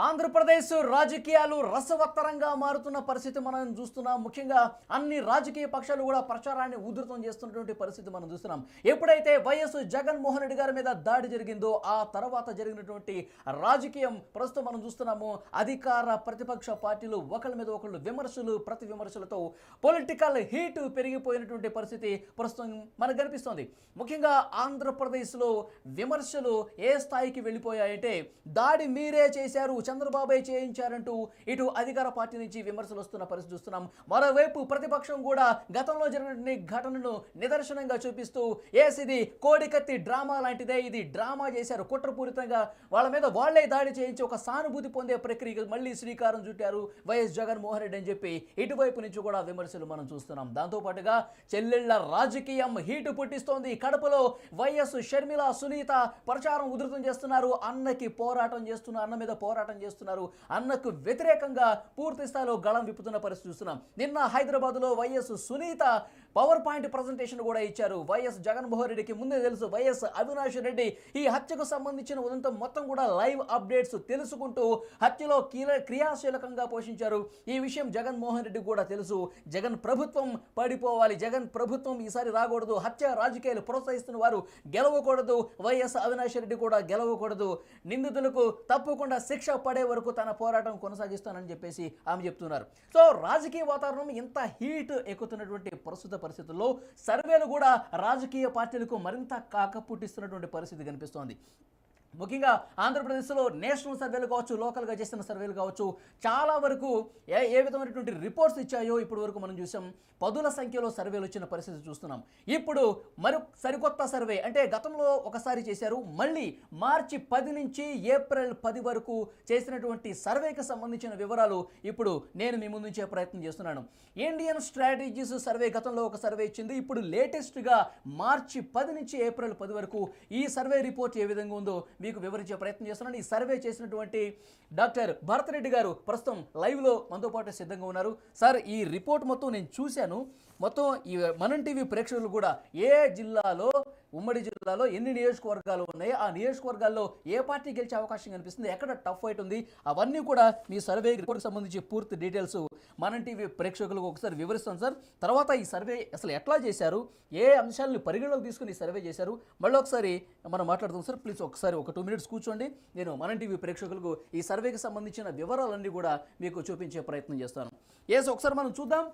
ఆంధ్రప్రదేశ్ రాజకీయాలు రసవత్తరంగా మారుతున్న పరిస్థితి మనం చూస్తున్నాం. ముఖ్యంగా అన్ని రాజకీయ పక్షాలు కూడా ప్రచారాన్ని ఉధృతం చేస్తున్నటువంటి పరిస్థితి మనం చూస్తున్నాం. ఎప్పుడైతే వైఎస్ జగన్మోహన్ రెడ్డి గారి మీద దాడి జరిగిందో ఆ తర్వాత జరిగినటువంటి రాజకీయం ప్రస్తుతం మనం చూస్తున్నాము. అధికార ప్రతిపక్ష పార్టీలు ఒకళ్ళ మీద ఒకళ్ళు విమర్శలు ప్రతి విమర్శలతో పొలిటికల్ హీట్ పెరిగిపోయినటువంటి పరిస్థితి ప్రస్తుతం మనకు కనిపిస్తోంది. ముఖ్యంగా ఆంధ్రప్రదేశ్లో విమర్శలు ఏ స్థాయికి వెళ్ళిపోయాయంటే దాడి మీరే చేశారు, చంద్రబాబే చేయించారంటూ ఇటు అధికార పార్టీ నుంచి విమర్శలు వస్తున్న పరిస్థితి చూస్తున్నాం. మరోవైపు ప్రతిపక్షం కూడా గతంలో జరిగిన ఘటనను నిదర్శనంగా చూపిస్తూ ఇది కోడికత్తి డ్రామా లాంటిదే, ఇది డ్రామా చేశారు, కుట్రపూరితంగా వాళ్ళ మీద వాళ్లే దాడి చేయించి ఒక సానుభూతి పొందే ప్రక్రియకు మళ్ళీ శ్రీకారం చుట్టారు వైఎస్ జగన్మోహన్ రెడ్డి అని చెప్పి ఇటువైపు నుంచి కూడా విమర్శలు మనం చూస్తున్నాం. దాంతోపాటుగా చెల్లెళ్ల రాజకీయం హీటు పుట్టిస్తోంది. కడపలో వైఎస్ షర్మిల సునీత ప్రచారం ఉధృతం చేస్తున్నారు. అన్నకి పోరాటం చేస్తున్నారు, అన్న మీద పోరాటం చేస్తున్నారు, అన్నకు వ్యతిరేకంగా పూర్తి స్థాయిలో గళం విప్పుతున్న పరిస్థితి చూస్తున్నాం. నిన్న హైదరాబాద్లో YS Sunitha power point presentation కూడా ఇచ్చారు. వైఎస్ జగన్మోహన్ రెడ్డికి ముందే తెలుసు, వైఎస్ అవినాష్ రెడ్డి ఈ హత్యకు సంబంధించిన ఉదంతం మొత్తం కూడా లైవ్ అప్డేట్స్ తెలుసుకుంటూ హత్యలో క్రియాశీలకంగా పోషించారు. ఈ విషయం జగన్మోహన్ రెడ్డి కూడా తెలుసు. జగన్ ప్రభుత్వం పడిపోవాలి, జగన్ ప్రభుత్వం ఈసారి రాకూడదు, హత్య రాజకీయాలు ప్రోత్సహిస్తున్న వారు గెలవకూడదు, వైఎస్ అవినాష్ రెడ్డి కూడా గెలవకూడదు, నిందితులకు తప్పకుండా శిక్ష పడే వరకు తన పోరాటం కొనసాగిస్తానని చెప్పేసి ఆమె చెప్తున్నారు. సో రాజకీయ వాతావరణం ఇంత హీట్ ఎక్కుతున్నటువంటి ప్రస్తుత పరిస్థితుల్లో సర్వేలు కూడా రాజకీయ పార్టీలకు మరింత కాకపుట్టిస్తున్నటువంటి పరిస్థితి కనిపిస్తోంది. ముఖ్యంగా ఆంధ్రప్రదేశ్లో నేషనల్ సర్వేలు కావచ్చు, లోకల్గా చేసిన సర్వేలు కావచ్చు, చాలా వరకు ఏ విధమైనటువంటి రిపోర్ట్స్ ఇచ్చాయో ఇప్పటి వరకు మనం చూసాం. పదుల సంఖ్యలో సర్వేలు వచ్చిన పరిస్థితి చూస్తున్నాం. ఇప్పుడు సరికొత్త సర్వే, అంటే గతంలో ఒకసారి చేశారు, మళ్ళీ మార్చి 10 నుంచి ఏప్రిల్ 10 వరకు చేసినటువంటి సర్వేకి సంబంధించిన వివరాలు ఇప్పుడు నేను మీ ముందుంచే ప్రయత్నం చేస్తున్నాను. ఇండియన్ స్ట్రాటజీస్ సర్వే గతంలో ఒక సర్వే ఇచ్చింది. ఇప్పుడు లేటెస్ట్గా మార్చి 10 నుంచి ఏప్రిల్ 10 వరకు ఈ సర్వే రిపోర్ట్ ఏ విధంగా ఉందో మీకు వివరించే ప్రయత్నం చేస్తున్నాను. ఈ సర్వే చేసినటువంటి డాక్టర్ భరత్ రెడ్డి గారు ప్రస్తుతం లైవ్లో మనతో పాటు సిద్ధంగా ఉన్నారు. సార్, ఈ రిపోర్ట్ మొత్తం నేను చూశాను. మొత్తం ఈ మనం టీవీ ప్రేక్షకులు కూడా ఏ జిల్లాలో, ఉమ్మడి జిల్లాలో ఎన్ని నియోజకవర్గాలు ఉన్నాయి, ఆ నియోజకవర్గాల్లో ఏ పార్టీ గెలిచే అవకాశం కనిపిస్తుంది, ఎక్కడ టఫ్ ఫైట్ ఉంది, అవన్నీ కూడా మీ సర్వే రిపోర్ట్కి సంబంధించి పూర్తి డీటెయిల్స్ మనం టీవీ ప్రేక్షకులకు ఒకసారి వివరిస్తాను సార్. తర్వాత ఈ సర్వే అసలు ఎట్లా చేశారు, ఏ అంశాలను పరిగణలోకి తీసుకుని ఈ సర్వే చేశారు, మళ్ళీ ఒకసారి మనం మాట్లాడుతాం సార్. ప్లీజ్ ఒకసారి ఒక 2 minutes కూర్చోండి. నేను మనం టీవీ ప్రేక్షకులకు ఈ సర్వేకి సంబంధించిన వివరాలన్నీ కూడా మీకు చూపించే ప్రయత్నం చేస్తాను. ఒకసారి మనం చూద్దాం.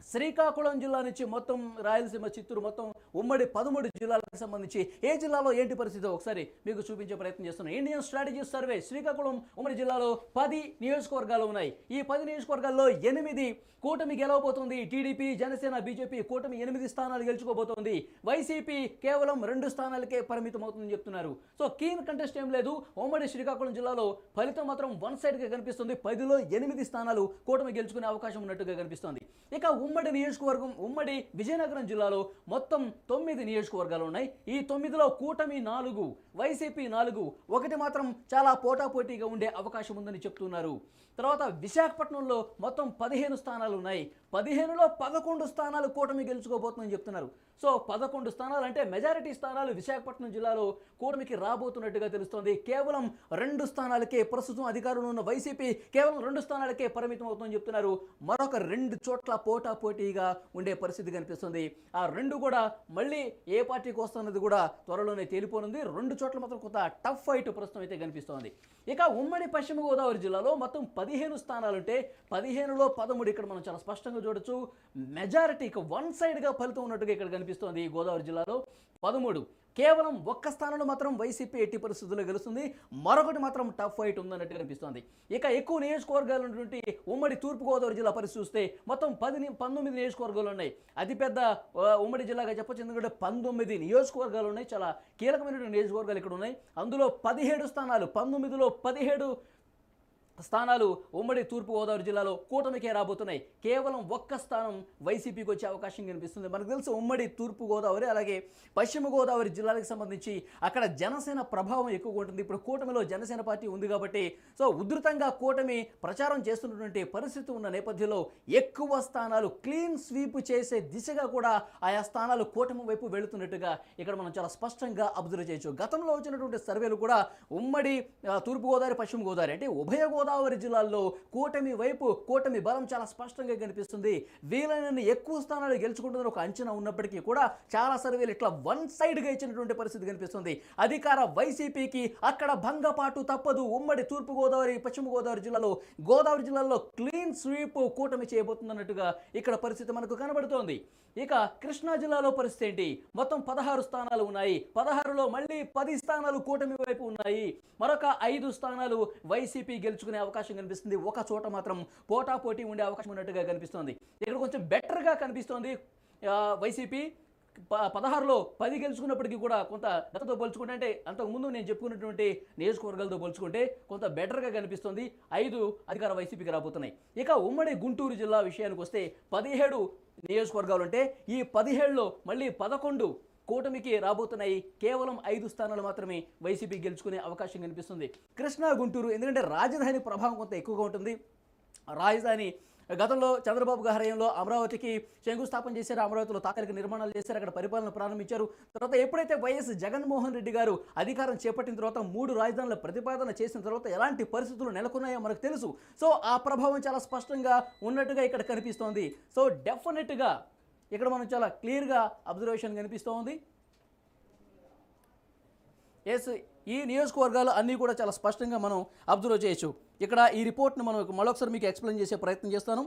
శ్రీకాకుళం జిల్లా నుంచి మొత్తం రాయలసీమ, చిత్తూరు, మొత్తం ఉమ్మడి 13 జిల్లాలకు సంబంధించి ఏ జిల్లాలో ఏంటి పరిస్థితి ఒకసారి మీకు చూపించే ప్రయత్నం చేస్తున్నాం. ఇండియన్ స్ట్రాటజీస్ సర్వే శ్రీకాకుళం ఉమ్మడి జిల్లాలో 10 నియోజకవర్గాలు ఉన్నాయి. ఈ 10 నియోజకవర్గాల్లో 8 కూటమి గెలవబోతోంది. టీడీపీ, జనసేన, బీజేపీ కూటమి 8 స్థానాలు గెలుచుకోబోతోంది. వైసీపీ కేవలం 2 స్థానాలకే పరిమితం అవుతుందని చెప్తున్నారు. సో కీన్ కంటెస్ట్ ఏం లేదు. ఉమ్మడి శ్రీకాకుళం జిల్లాలో ఫలితం మాత్రం వన్ సైడ్గా కనిపిస్తుంది. 10లో 8 స్థానాలు కూటమి గెలుచుకునే అవకాశం ఉన్నట్టుగా కనిపిస్తుంది. ఇక ఉమ్మడి నియోజకవర్గం, ఉమ్మడి విజయనగరం జిల్లాలో మొత్తం 9 నియోజకవర్గాలు ఉన్నాయి. ఈ 9లో కూటమి 4, వైసీపీ 4, ఒకటి మాత్రం చాలా పోటాపోటీగా ఉండే అవకాశం ఉందని చెప్తున్నారు. తర్వాత విశాఖపట్నంలో మొత్తం 15 స్థానాలు ఉన్నాయి. 15లో 11 స్థానాలు కూటమి గెలుచుకోబోతుందని చెప్తున్నారు. సో 11 స్థానాలు అంటే మెజారిటీ స్థానాలు విశాఖపట్నం జిల్లాలో కూటమికి రాబోతున్నట్టుగా తెలుస్తోంది. కేవలం 2 స్థానాలకే ప్రస్తుతం అధికారంలో ఉన్న వైసీపీ కేవలం 2 స్థానాలకే పరిమితం అవుతుందని చెప్తున్నారు. మరొక 2 చోట్ల పోటాపోటీగా ఉండే పరిస్థితి కనిపిస్తుంది. ఆ 2 కూడా మళ్ళీ ఏ పార్టీకి వస్తున్నది కూడా త్వరలోనే తేలిపోనుంది. 2 చోట్ల మాత్రం కొంత టఫ్ ఫైట్ ప్రస్తుతం అయితే కనిపిస్తోంది. ఇక ఉమ్మడి పశ్చిమ గోదావరి జిల్లాలో మొత్తం 15 స్థానాలుంటే 15లో 13 ఇక్కడ మనం చాలా స్పష్టంగా చూడొచ్చు. మెజారిటీ ఇక వన్ సైడ్గా ఫలితం ఉన్నట్టుగా ఇక్కడ కనిపిస్తోంది. గోదావరి జిల్లాలో 13, కేవలం 1 స్థానంలో మాత్రం వైసీపీ ఎట్టి పరిస్థితుల్లో గెలుస్తుంది. మరొకటి మాత్రం టఫ్ ఫైట్ ఉందన్నట్టు కనిపిస్తోంది. ఇక ఎక్కువ నియోజకవర్గాలు ఉన్నటువంటి ఉమ్మడి తూర్పుగోదావరి జిల్లా పరిస్థితి చూస్తే మొత్తం 19 నియోజకవర్గాలు ఉన్నాయి. అతిపెద్ద ఉమ్మడి జిల్లాగా చెప్పొచ్చు, ఎందుకంటే 19 నియోజకవర్గాలు ఉన్నాయి. చాలా కీలకమైనటువంటి నియోజకవర్గాలు ఇక్కడ ఉన్నాయి. అందులో 17 స్థానాలు, 19లో 17 స్థానాలు ఉమ్మడి తూర్పుగోదావరి జిల్లాలో కూటమికే రాబోతున్నాయి. కేవలం ఒక్క స్థానం వైసీపీకి వచ్చే అవకాశం కనిపిస్తుంది. మనకు తెలుసు ఉమ్మడి తూర్పుగోదావరి అలాగే పశ్చిమ గోదావరి జిల్లాలకు సంబంధించి అక్కడ జనసేన ప్రభావం ఎక్కువగా ఉంటుంది. ఇప్పుడు కూటమిలో జనసేన పార్టీ ఉంది కాబట్టి సో ఉధృతంగా కూటమి ప్రచారం చేస్తున్నటువంటి పరిస్థితి ఉన్న నేపథ్యంలో ఎక్కువ స్థానాలు క్లీన్ స్వీప్ చేసే దిశగా కూడా ఆయా స్థానాలు కూటమి వైపు వెళుతున్నట్టుగా ఇక్కడ మనం చాలా స్పష్టంగా అబ్జర్వ్ చేయొచ్చు. గతంలో వచ్చినటువంటి సర్వేలు కూడా ఉమ్మడి తూర్పుగోదావరి పశ్చిమ గోదావరి అంటే ఉభయ గోదావరి జిల్లాల్లో కూటమి వైపు కూటమి బలం చాలా స్పష్టంగా కనిపిస్తుంది. వీలైనన్ని ఎక్కువ స్థానాలు గెలుచుకుంటుందని ఒక అంచనా ఉన్నప్పటికీ కూడా చాలా సర్వేలు ఇట్లా వన్ సైడ్గా ఇచ్చినటువంటి పరిస్థితి కనిపిస్తుంది. అధికార వైసీపీకి అక్కడ భంగపాటు తప్పదు. ఉమ్మడి తూర్పుగోదావరి పశ్చిమ గోదావరి జిల్లాలో క్లీన్ స్వీప్ కూటమి చేయబోతుందన్నట్టుగా ఇక్కడ పరిస్థితి మనకు కనబడుతోంది. ఇక కృష్ణా జిల్లాలో పరిస్థితి ఏంటి? మొత్తం 16 స్థానాలు ఉన్నాయి. 16లో మళ్ళీ 10 స్థానాలు కూటమి వైపు ఉన్నాయి. మరొక 5 స్థానాలు వైసీపీ గెలుచుకునే అవకాశం కనిపిస్తుంది. ఒక చోట మాత్రం పోటాపోటీ ఉండే అవకాశం ఉన్నట్టుగా కనిపిస్తోంది. ఇక్కడ కొంచెం బెటర్గా కనిపిస్తోంది వైసీపీ. 16లో 10 గెలుచుకున్నప్పటికీ కూడా కొంత గతంతో పోల్చుకుంటే అంటే అంతకుముందు నేను చెప్పుకున్నటువంటి నియోజకవర్గాలతో పోల్చుకుంటే కొంత బెటర్గా కనిపిస్తుంది. 5 అధికార వైసీపీకి రాబోతున్నాయి. ఇక ఉమ్మడి గుంటూరు జిల్లా విషయానికి వస్తే 17 నియోజకవర్గాలు ఉంటే ఈ 17లో మళ్ళీ 11 కూటమికి రాబోతున్నాయి. కేవలం 5 స్థానాలు మాత్రమే వైసీపీ గెలుచుకునే అవకాశం కనిపిస్తుంది. కృష్ణా గుంటూరు ఎందుకంటే రాజధాని ప్రభావం కొంత ఎక్కువగా ఉంటుంది. రాజధాని గతంలో చంద్రబాబు గారి హయాంలో అమరావతికి శంకుస్థాపన చేశారు. అమరావతిలో తాత్కాలిక నిర్మాణాలు చేశారు. అక్కడ పరిపాలన ప్రారంభించారు. తర్వాత ఎప్పుడైతే వైఎస్ జగన్మోహన్ రెడ్డి గారు అధికారం చేపట్టిన తర్వాత 3 రాజధానుల ప్రతిపాదన చేసిన తర్వాత ఎలాంటి పరిస్థితులు నెలకొన్నాయో మనకు తెలుసు. సో ఆ ప్రభావం చాలా స్పష్టంగా ఉన్నట్టుగా ఇక్కడ కనిపిస్తోంది. సో డెఫినెట్గా ఇక్కడ మనం చాలా క్లియర్గా అబ్జర్వేషన్ కనిపిస్తోంది. ఎస్, ఈ నియోజకవర్గాలు అన్నీ కూడా చాలా స్పష్టంగా మనం అబ్జర్వ్ చేయొచ్చు. ఇక్కడ ఈ రిపోర్ట్ను మనం మరొకసారి మీకు ఎక్స్ప్లెయిన్ చేసే ప్రయత్నం చేస్తాను.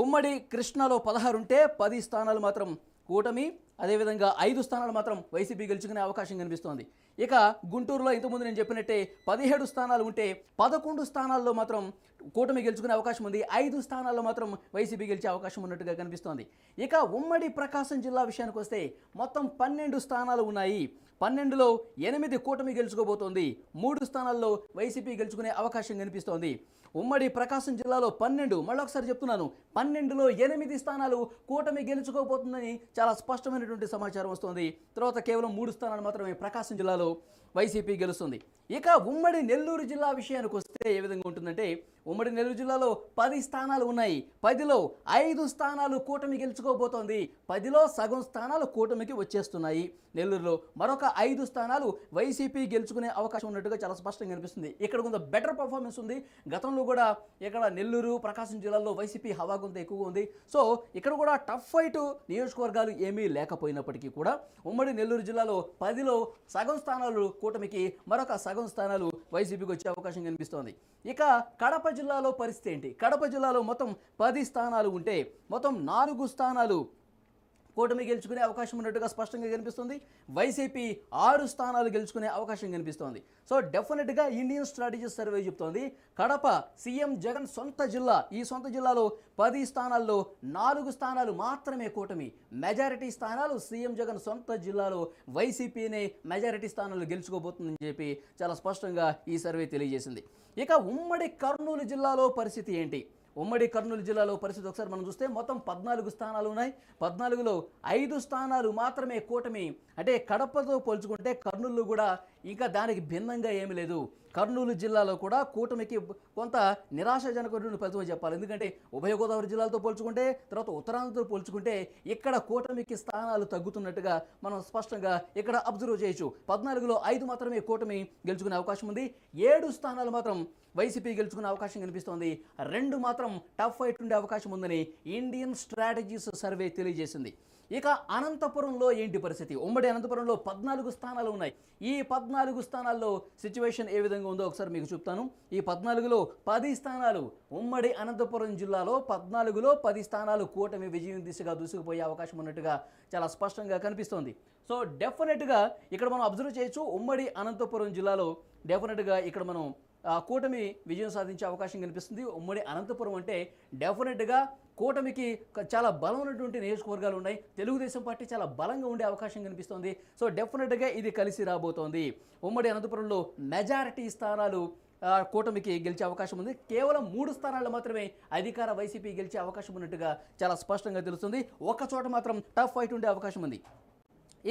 ఉమ్మడి కృష్ణాలో 16 ఉంటే 10 స్థానాలు మాత్రం కూటమి, అదేవిధంగా 5 స్థానాలు మాత్రం వైసీపీ గెలుచుకునే అవకాశం కనిపిస్తోంది. ఇక గుంటూరులో ఇంతకుముందు నేను చెప్పినట్టే 17 స్థానాలు ఉంటే 11 స్థానాల్లో మాత్రం కూటమి గెలుచుకునే అవకాశం ఉంది. 5 స్థానాల్లో మాత్రం వైసీపీ గెలిచే అవకాశం ఉన్నట్టుగా కనిపిస్తోంది. ఇక ఉమ్మడి ప్రకాశం జిల్లా విషయానికి వస్తే మొత్తం 12 స్థానాలు ఉన్నాయి. 12లో 8 కూటమి గెలుచుకోబోతోంది. 3 స్థానాల్లో వైసీపీ గెలుచుకునే అవకాశం కనిపిస్తోంది. ఉమ్మడి ప్రకాశం జిల్లాలో 12, మళ్ళొకసారి చెప్తున్నాను, 12లో 8 స్థానాలు కూటమి గెలుచుకోబోతుందని చాలా స్పష్టమైనటువంటి సమాచారం వస్తుంది. తర్వాత కేవలం 3 స్థానాలు మాత్రమే ప్రకాశం జిల్లాలో వైసీపీ గెలుస్తుంది. ఇక ఉమ్మడి నెల్లూరు జిల్లా విషయానికి వస్తే ఏ విధంగా ఉంటుందంటే ఉమ్మడి నెల్లూరు జిల్లాలో 10 స్థానాలు ఉన్నాయి. 10లో 5 స్థానాలు కూటమి గెలుచుకోబోతోంది. 10లో సగం స్థానాలు కూటమికి వచ్చేస్తున్నాయి. నెల్లూరులో మరొక 5 స్థానాలు వైసీపీ గెలుచుకునే అవకాశం ఉన్నట్టుగా చాలా స్పష్టంగా కనిపిస్తుంది. ఇక్కడ కొంత బెటర్ పర్ఫార్మెన్స్ ఉంది. గతంలో కూడా ఇక్కడ నెల్లూరు ప్రకాశం జిల్లాలో వైసీపీ హవా కొంత ఎక్కువగా ఉంది. సో ఇక్కడ కూడా టఫ్ ఫైట్ నియోజకవర్గాలు ఏమీ లేకపోయినప్పటికీ కూడా ఉమ్మడి నెల్లూరు జిల్లాలో 10లో సగం స్థానాలు కూటమికి, మరొక సగం స్థానాలు వైసీపీకి వచ్చే అవకాశం కనిపిస్తోంది. ఇక కడప జిల్లాలో పరిస్థితి ఏంటి? కడప జిల్లాలో మొత్తం 10 స్థానాలు ఉంటే మొత్తం 4 స్థానాలు కూటమి గెలుచుకునే అవకాశం ఉన్నట్టుగా స్పష్టంగా కనిపిస్తుంది. వైసీపీ 6 స్థానాలు గెలుచుకునే అవకాశం కనిపిస్తోంది. సో డెఫినెట్గా ఇండియన్ స్ట్రాటజీస్ సర్వే చెప్తోంది కడప సీఎం జగన్ సొంత జిల్లా. ఈ సొంత జిల్లాలో 10 స్థానాల్లో 4 స్థానాలు మాత్రమే కూటమి. మెజారిటీ స్థానాలు సీఎం జగన్ సొంత జిల్లాలో వైసీపీనే మెజారిటీ స్థానాలు గెలుచుకోబోతుందని చెప్పి చాలా స్పష్టంగా ఈ సర్వే తెలియజేసింది. ఇక ఉమ్మడి కర్నూలు జిల్లాలో పరిస్థితి ఏంటి? ఉమ్మడి కర్నూలు జిల్లాలో పరిస్థితి ఒకసారి మనం చూస్తే మొత్తం 14 స్థానాలు ఉన్నాయి. 14లో 5 స్థానాలు మాత్రమే కూటమి. అంటే కడపతో పోల్చుకుంటే కర్నూలు కూడా ఇంకా దానికి భిన్నంగా ఏమీ లేదు. కర్నూలు జిల్లాలో కూడా కూటమికి కొంత నిరాశాజనకమైన ఫలితం చెప్పాలి. ఎందుకంటే ఉభయ గోదావరి జిల్లాలతో పోల్చుకుంటే, తర్వాత ఉత్తరాంధ్రతో పోల్చుకుంటే ఇక్కడ కూటమికి స్థానాలు తగ్గుతున్నట్టుగా మనం స్పష్టంగా ఇక్కడ అబ్జర్వ్ చేయొచ్చు. 14లో 5 మాత్రమే కూటమి గెలుచుకునే అవకాశం ఉంది. 7 స్థానాలు మాత్రం వైసీపీ గెలుచుకునే అవకాశం కనిపిస్తోంది. 2 మాత్రం టఫ్ ఫైట్ ఉండే అవకాశం ఉందని ఇండియన్ స్ట్రాటజీస్ సర్వే తెలియజేసింది. ఇక అనంతపురంలో ఏంటి పరిస్థితి? ఉమ్మడి అనంతపురంలో 14 స్థానాలు ఉన్నాయి. ఈ 14 స్థానాల్లో సిచ్యువేషన్ ఏ విధంగా ఉందో ఒకసారి మీకు చెప్తాను. ఈ 14లో 10 స్థానాలు ఉమ్మడి అనంతపురం జిల్లాలో 14లో 10 స్థానాలు కూటమి విజయం దిశగా దూసుకుపోయే అవకాశం ఉన్నట్టుగా చాలా స్పష్టంగా కనిపిస్తోంది. సో డెఫినెట్గా ఇక్కడ మనం అబ్జర్వ్ చేయొచ్చు. ఉమ్మడి అనంతపురం జిల్లాలో డెఫినెట్గా ఇక్కడ మనం కూటమి విజయం సాధించే అవకాశం కనిపిస్తుంది. ఉమ్మడి అనంతపురం అంటే డెఫినెట్గా కూటమికి చాలా బలమైనటువంటి నియోజకవర్గాలు ఉన్నాయి. తెలుగుదేశం పార్టీ చాలా బలంగా ఉండే అవకాశం కనిపిస్తోంది. సో డెఫినెట్గా ఇది కలిసి రాబోతోంది. ఉమ్మడి అనంతపురంలో మెజారిటీ స్థానాలు కూటమికి గెలిచే అవకాశం ఉంది. కేవలం 3 స్థానాల్లో మాత్రమే అధికార వైసీపీ గెలిచే అవకాశం ఉన్నట్టుగా చాలా స్పష్టంగా తెలుస్తుంది. ఒక చోట మాత్రం టఫ్ ఫైట్ ఉండే అవకాశం ఉంది.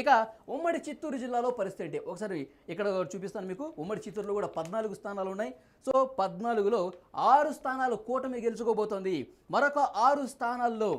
ఇక ఉమ్మడి చిత్తూరు జిల్లాలో పరిస్థితి ఏంటి ఒకసారి ఇక్కడ చూపిస్తాను మీకు. ఉమ్మడి చిత్తూరులో కూడా 14 స్థానాలు ఉన్నాయి. సో 14లో 6 స్థానాలు కూటమి గెలుచుకోబోతోంది. మరొక 6 స్థానాల్లో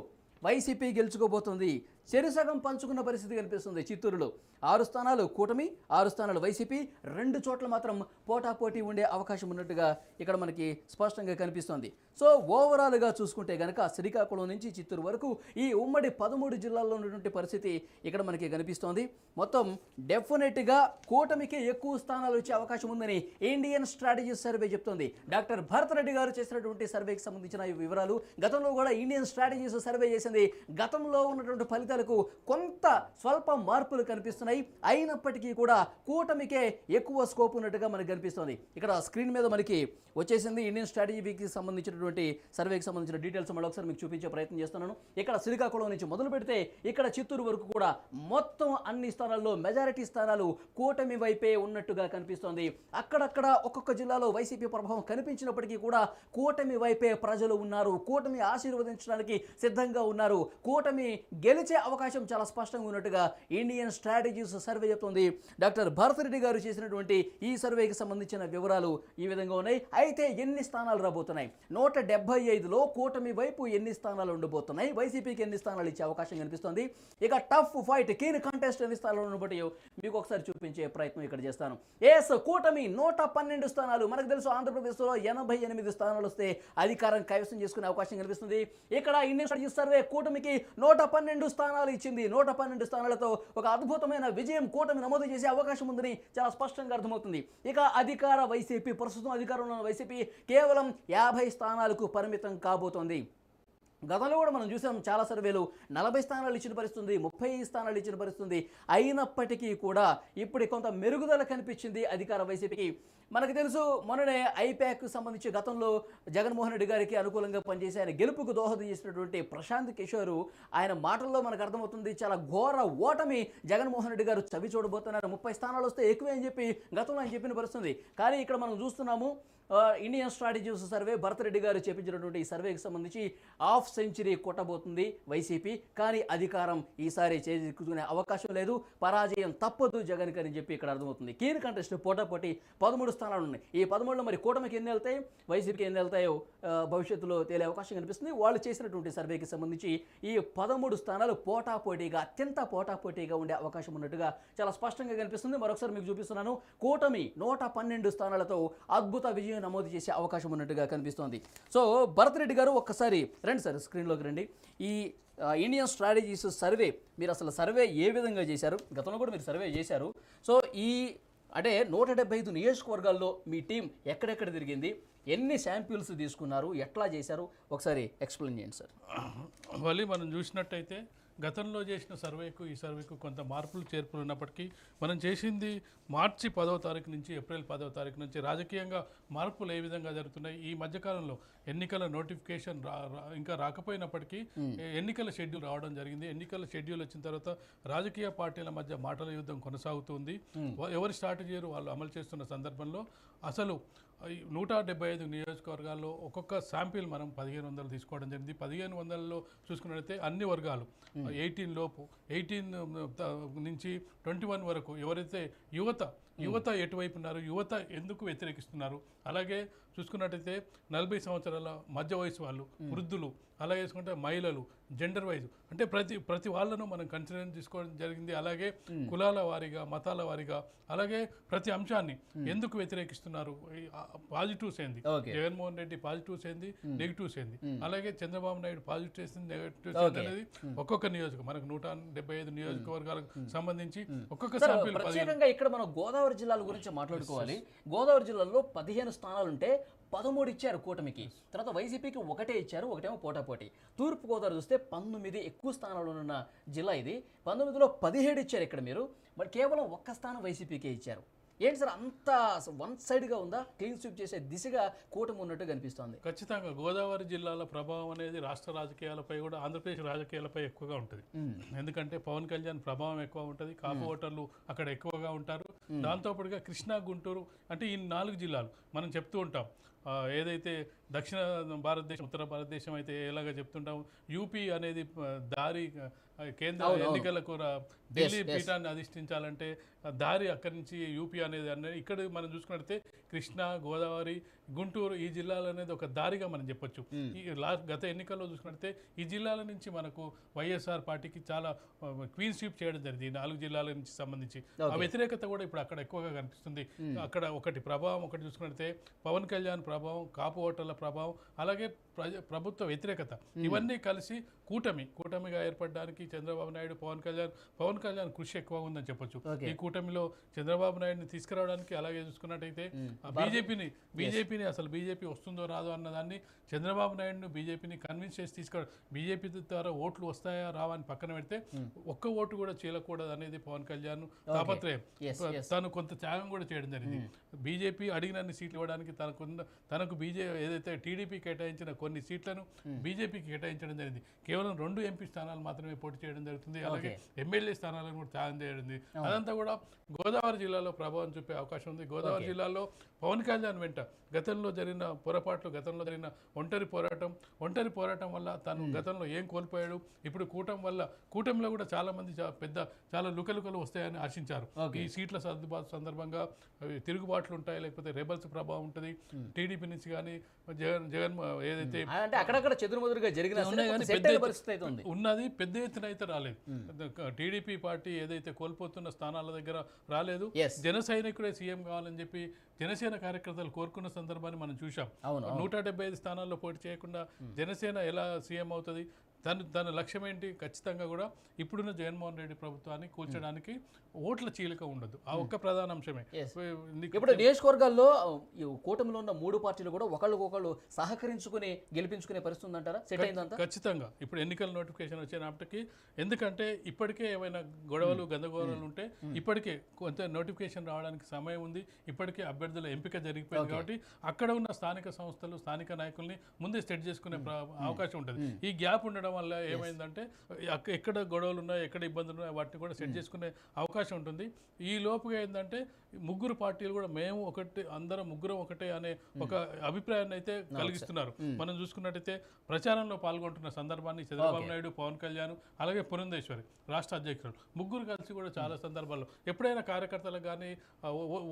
వైసీపీ గెలుచుకోబోతుంది. చెరుసగం పంచుకున్న పరిస్థితి కనిపిస్తుంది చిత్తూరులో. 6 స్థానాలు కూటమి, 6 స్థానాలు వైసీపీ, 2 చోట్ల మాత్రం పోటాపోటీ ఉండే అవకాశం ఉన్నట్టుగా ఇక్కడ మనకి స్పష్టంగా కనిపిస్తోంది. సో ఓవరాల్గా చూసుకుంటే కనుక శ్రీకాకుళం నుంచి చిత్తూరు వరకు ఈ ఉమ్మడి 13 జిల్లాల్లో ఉన్నటువంటి పరిస్థితి ఇక్కడ మనకి కనిపిస్తోంది. మొత్తం డెఫినెట్గా కూటమికి ఎక్కువ స్థానాలు వచ్చే అవకాశం ఉందని ఇండియన్ స్ట్రాటజీ సర్వే చెప్తోంది. డాక్టర్ భరత్ రెడ్డి గారు చేసినటువంటి సర్వేకి సంబంధించిన ఈ వివరాలు. గతంలో కూడా ఇండియన్ స్ట్రాటజీస్ సర్వే చేసింది. గతంలో ఉన్నటువంటి ఫలితాలకు కొంత స్వల్ప మార్పులు కనిపిస్తున్నాయి. అయినప్పటికీ కూడా కూటమికే ఎక్కువ స్కోప్ ఉన్నట్టుగా మనకు కనిపిస్తోంది. ఇక్కడ స్క్రీన్ మీద మనకి వచ్చేసింది ఇండియన్ స్ట్రాటజీకి సంబంధించినటువంటి సర్వేకి సంబంధించిన డీటెయిల్స్ మళ్ళీ ఒకసారి మీకు చూపించే ప్రయత్నం చేస్తున్నాను. ఇక్కడ శ్రీకాకుళం నుంచి మొదలు పెడితే ఇక్కడ చిత్తూరు వరకు కూడా మొత్తం అన్ని స్థానాల్లో మెజారిటీ స్థానాలు కూటమి వైపే ఉన్నట్టుగా కనిపిస్తోంది. అక్కడక్కడ ఒక్కొక్క జిల్లాలో వైసీపీ ప్రభావం కనిపించినప్పటికీ కూడా కూటమి వైపే ప్రజలు ఉన్నారు. కూటమి ఆశీర్వదించడానికి సిద్ధంగా ఉన్నారు. కూటమి గెలిచే అవకాశం చాలా స్పష్టంగా ఉన్నట్టుగా ఇండియన్ స్ట్రాటజీస్ సర్వే చెప్తోంది. డాక్టర్ భరత్ రెడ్డి గారు చేసినటువంటి ఈ సర్వేకి సంబంధించిన వివరాలు ఈ విధంగా ఉన్నాయి. అయితే ఎన్ని స్థానాలు రాబోతున్నాయి? 175లో కూటమి వైపు ఎన్ని స్థానాలు ఉండబోతున్నాయి? వైసీపీకి ఎన్ని స్థానాలు ఇచ్చే అవకాశం కనిపిస్తుంది? ఇక టఫ్ ఫైట్ కీన్ కంటెస్ట్ ఎన్ని స్థానాలు ఉండబోతాయి మీకు ఒకసారి చూపించే ప్రయత్నం ఇక్కడ చేస్తాను. కూటమి 112 స్థానాలు. మనకు తెలుసు ఆంధ్రప్రదేశ్లో 88 స్థానాలు వస్తే అధికారం కైవసం చేసుకునే అవకాశం కనిపిస్తుంది. ఇక్కడ ఇండియన్ స్ట్రాటజీ సర్వే కూటమికి 112 స్థానాలు ఇచ్చింది. 112 స్థానాలతో ఒక అద్భుతమైన విజయం కూటమి నమోదు చేసే అవకాశం ఉందని చాలా స్పష్టంగా అర్థమవుతుంది. ఇక అధికార వైసీపీ, ప్రస్తుతం అధికారంలో ఉన్న వైసీపీ కేవలం 50 స్థానాలకు పరిమితం కాబోతోంది. గతంలో కూడా మనం చూసాం చాలా సర్వేలు 40 స్థానాలు ఇచ్చిన పరిస్థితుంది, 30 స్థానాలు ఇచ్చిన పరిస్థితుంది. అయినప్పటికీ కూడా ఇప్పుడు కొంత మెరుగుదల కనిపించింది అధికార వైసీపీకి. మనకు తెలుసు మొన్ననే ఐప్యాక్ సంబంధించి గతంలో జగన్మోహన్ రెడ్డి గారికి అనుకూలంగా పనిచేసి ఆయన గెలుపుకు దోహదం చేసినటువంటి ప్రశాంత్ కిషోర్, ఆయన మాటల్లో మనకు అర్థమవుతుంది చాలా ఘోర ఓటమి జగన్మోహన్ రెడ్డి గారు చవి చూడబోతున్నారు. 30 స్థానాలు వస్తే ఎక్కువే అని చెప్పి గతంలో ఆయన చెప్పిన పరిస్థితుంది. కానీ ఇక్కడ మనం చూస్తున్నాము Indian strategies survey Bharat Reddy గారు చేపించినటువంటి ఈ సర్వేకి సంబంధించి హాఫ్ సెంచరీ కొట్టబోతుంది వైసీపీ. కానీ అధికారం ఈసారి చేజిక్కునే అవకాశం లేదు. పరాజయం తప్పదు జగన్ అని చెప్పి ఇక్కడ అర్థమవుతుంది. కీన్ కంటెస్ట్ పోటాపోటీ 13 స్థానాలు ఉన్నాయి. ఈ 13లో మరి కూటమికి ఎన్ని వెళ్తాయి, వైసీపీకి ఎన్ని వెళ్తాయో భవిష్యత్తులో తేలే అవకాశం కనిపిస్తుంది. వాళ్ళు చేసినటువంటి సర్వేకి సంబంధించి ఈ 13 స్థానాలు పోటాపోటీగా, అత్యంత పోటాపోటీగా ఉండే అవకాశం ఉన్నట్టుగా చాలా స్పష్టంగా కనిపిస్తుంది. మరొకసారి మీకు చూపిస్తున్నాను. కూటమి 112 స్థానాలతో అద్భుత విజయం నమోదు చేసే అవకాశం ఉన్నట్టుగా కనిపిస్తోంది. సో భరత్ రెడ్డి గారు ఒక్కసారి రండి సార్, స్క్రీన్లోకి రండి. ఈ ఇండియన్ స్ట్రాటజీస్ సర్వే, మీరు అసలు సర్వే ఏ విధంగా చేశారు? గతంలో కూడా మీరు సర్వే చేశారు. సో ఈ అంటే 175 నియోజకవర్గాల్లో మీ టీం ఎక్కడెక్కడ తిరిగింది, ఎన్ని శాంపిల్స్ తీసుకున్నారు, ఎట్లా చేశారు, ఒకసారి ఎక్స్ప్లెయిన్ చేయండి సార్. మళ్ళీ మనం చూసినట్టయితే గతంలో చేసిన సర్వేకు ఈ సర్వేకు కొంత మార్పులు చేర్పులు ఉన్నప్పటికీ మనం చేసింది మార్చి 10వ తారీఖు నుంచి ఏప్రిల్ 10వ తారీఖు నుంచి రాజకీయంగా మార్పులు ఏ విధంగా జరుగుతున్నాయి. ఈ మధ్యకాలంలో ఎన్నికల నోటిఫికేషన్ ఇంకా రాకపోయినప్పటికీ ఎన్నికల షెడ్యూల్ రావడం జరిగింది. ఎన్నికల షెడ్యూల్ వచ్చిన తర్వాత రాజకీయ పార్టీల మధ్య మాటల యుద్ధం కొనసాగుతుంది. ఎవరి స్ట్రాటజీలు వాళ్ళు అమలు చేస్తున్న సందర్భంలో అసలు 175 నియోజకవర్గాల్లో ఒక్కొక్క శాంపిల్ మనం 1500 తీసుకోవడం జరిగింది. 1500లో చూసుకున్నట్లయితే అన్ని వర్గాలు 18 లోపు, 18 నుంచి 21 వరకు ఎవరైతే యువత ఎటువైపు ఉన్నారు, యువత ఎందుకు వ్యతిరేకిస్తున్నారు, అలాగే చూసుకున్నట్టయితే 40 సంవత్సరాల మధ్య వయసు వాళ్ళు, వృద్ధులు, అలాగే చూసుకుంటే మహిళలు, జెండర్ వైజ్ అంటే ప్రతి వాళ్ళను మనం కన్సిడర్ తీసుకోవడం జరిగింది. అలాగే కులాల వారీగా, మతాల వారీగా, అలాగే ప్రతి అంశాన్ని ఎందుకు వ్యతిరేకిస్తున్నారు, పాజిటివ్స్ ఏంది, జగన్మోహన్ రెడ్డి పాజిటివ్స్ ఏంది, నెగిటివ్స్ ఏంది, అలాగే చంద్రబాబు నాయుడు పాజిటివ్స్ ఏంది, నెగిటివ్స్ అనేది ఒక్కొక్క నియోజకవర్గం మనకు 175 నియోజకవర్గాలకు సంబంధించి ఒక్కొక్క శాంపిల్. ప్రత్యేకంగా ఇక్కడ మనం గోదావరి జిల్లాల గురించి మాట్లాడుకోవాలి. గోదావరి జిల్లాలో 15 స్థానాలు ఉంటే 13 ఇచ్చారు కూటమికి, తర్వాత వైసీపీకి 1 ఇచ్చారు, 1 పోటాపోటీ. తూర్పు గోదావరి చూస్తే 19 ఎక్కువ స్థానాలు ఉన్న జిల్లా ఇది. 19లో 17 ఇచ్చారు ఇక్కడ మీరు, మరి కేవలం 1 స్థానం వైసీపీకే ఇచ్చారు. ఏంటి సార్ అంత వన్ సైడ్గా ఉందా? క్లీన్ స్వీప్ చేసే దిశగా కూటమి ఉన్నట్టు కనిపిస్తోంది. ఖచ్చితంగా గోదావరి జిల్లాల ప్రభావం అనేది రాష్ట్ర రాజకీయాలపై కూడా ఆంధ్రప్రదేశ్ రాజకీయాలపై ఎక్కువగా ఉంటుంది. ఎందుకంటే పవన్ కళ్యాణ్ ప్రభావం ఎక్కువ ఉంటుంది, కాపు ఓటర్లు అక్కడ ఎక్కువగా ఉంటారు. దాంతోపాటుగా కృష్ణా, గుంటూరు అంటే ఈ 4 జిల్లాలు మనం చెప్తూ ఉంటాం. ఏదైతే దక్షిణ భారతదేశం, ఉత్తర భారతదేశం అయితే ఎలాగ చెప్తుంటాం, యూపీ అనేది దారి కేంద్ర ఎన్నికలకు ఢిల్లీ పీఠాన్ని అధిష్ఠించాలంటే దారి అక్కడి నుంచి యూపీ అనేది ఇక్కడ మనం చూసుకున్నట్లయితే కృష్ణా, గోదావరి, గుంటూరు ఈ జిల్లాలు అనేది ఒక దారిగా మనం చెప్పొచ్చు. ఈ గత ఎన్నికల్లో చూసుకున్నట్లయితే ఈ జిల్లాల నుంచి మనకు వైఎస్ఆర్ పార్టీకి చాలా క్వీన్ స్వీప్ చేయడం జరిగింది. ఈ 4 జిల్లాల నుంచి సంబంధించి ఆ వ్యతిరేకత కూడా ఇప్పుడు అక్కడ ఎక్కువగా కనిపిస్తుంది. అక్కడ ఒకటి ప్రభావం, ఒకటి చూసుకున్నట్లయితే పవన్ కళ్యాణ్ ప్రభావం, కాపు ఓటర్ల ప్రభావం, అలాగే ప్రభుత్వ వ్యతిరేకత ఇవన్నీ కలిసి కూటమిగా ఏర్పడడానికి చంద్రబాబు నాయుడు, పవన్ కళ్యాణ్ కృషి ఎక్కువగా ఉందని చెప్పొచ్చు. ఈ కూటమిలో చంద్రబాబు నాయుడిని తీసుకురావడానికి, అలాగే చూసుకున్నట్టయితే బీజేపీని అసలు బీజేపీ వస్తుందో రాదో అన్నదాన్ని చంద్రబాబు నాయుడును బీజేపీని కన్విన్స్ చేసి తీసుకురావడం, బీజేపీ ద్వారా ఓట్లు వస్తాయా రావా అని పక్కన పెడితే ఒక్క ఓటు కూడా చీలకూడదు అనేది పవన్ కళ్యాణ్ తాపత్రయం. తను కొంత త్యాగం కూడా చేయడం జరిగింది. బీజేపీ అడిగినన్ని సీట్లు ఇవ్వడానికి తనకు ఏదైతే టీడీపీ కేటాయించిన కొన్ని సీట్లను బీజేపీకి కేటాయించడం జరిగింది. కేవలం 2 ఎంపీ స్థానాలు మాత్రమే పోటీ చేయడం జరుగుతుంది. అలాగే ఎమ్మెల్యే స్థానాలను కూడా త్యాగం చేయడం. అదంతా కూడా గోదావరి జిల్లాలో ప్రభావం చూపే అవకాశం ఉంది. గోదావరి జిల్లాలో పవన్ కళ్యాణ్ వెంట గతంలో జరిగిన పొరపాట్లు, గతంలో జరిగిన ఒంటరి పోరాటం వల్ల తను గతంలో ఏం కోల్పోయాడు, ఇప్పుడు కూటమిలో కూడా చాలా మంది చాలా లుకలుకలు వస్తాయని ఆశించారు. ఈ సీట్ల సర్దుబాటు సందర్భంగా తిరుగుబాట్లు ఉంటాయి, లేకపోతే రెబల్స్ ప్రభావం ఉంటుంది టీడీపీ నుంచి కానీ జగన్ ఏదైతే అక్కడక్కడ చెదురుమదురుగా జరిగిన ఉన్నది పెద్ద ఎత్తున అయితే రాలేదు. టీడీపీ పార్టీ ఏదైతే కోల్పోతున్న స్థానాల దగ్గర రాలేదు. జన సైనికుడే సీఎం కావాలని చెప్పి జనసేన కార్యకర్తలు కోరుకున్న సందర్భాన్ని మనం చూసాం. 175 స్థానాల్లో పోటీ చేయకుండా జనసేన ఎలా సీఎం అవుతుంది? తన లక్ష్యం ఏంటి? ఖచ్చితంగా కూడా ఇప్పుడున్న జగన్మోహన్ రెడ్డి ప్రభుత్వాన్ని కూల్చడానికి ఓట్ల చీలిక ఉండదు. ఆ ఒక్క ప్రధాన అంశమే. ఇప్పుడు నియోజకవర్గాల్లో కూటమిలో ఉన్న 3 పార్టీలు కూడా ఒకళ్ళకొకళ్ళు సహకరించుకుని గెలిపించుకునే పరిస్థితి ఉందంటారా? సెట్ అయిందంతా? ఖచ్చితంగా. ఇప్పుడు ఎన్నికల నోటిఫికేషన్ వచ్చినప్పటికీ, ఎందుకంటే ఇప్పటికే ఏమైనా గొడవలు గందరగోళాలు ఉంటే ఇప్పటికే కొంత నోటిఫికేషన్ రావడానికి సమయం ఉంది. ఇప్పటికే అభ్యర్థుల ఎంపిక జరిగిపోయింది కాబట్టి అక్కడ ఉన్న స్థానిక సంస్థలు, స్థానిక నాయకుల్ని ముందే సెట్ చేసుకునే అవకాశం ఉంటుంది. ఈ గ్యాప్ ఉండడం వల్ల ఏమైందంటే ఎక్కడ గొడవలు ఉన్నాయి, ఎక్కడ ఇబ్బందులు ఉన్నాయి, వాటిని కూడా సెట్ చేసుకునే అవకాశం ఉంటుంది. ఈ లోపుగా ఏంటంటే 3 పార్టీలు కూడా మేము ఒకటి, అందరం ముగ్గురం ఒకటే అనే ఒక అభిప్రాయాన్ని అయితే కలిగిస్తున్నారు. మనం చూసుకున్నట్టయితే ప్రచారంలో పాల్గొంటున్న సందర్భాన్ని చంద్రబాబు నాయుడు, పవన్ కళ్యాణ్, అలాగే పురంధేశ్వరి రాష్ట్ర అధ్యక్షులు ముగ్గురు కలిసి కూడా చాలా సందర్భాల్లో ఎప్పుడైనా కార్యకర్తలకు కానీ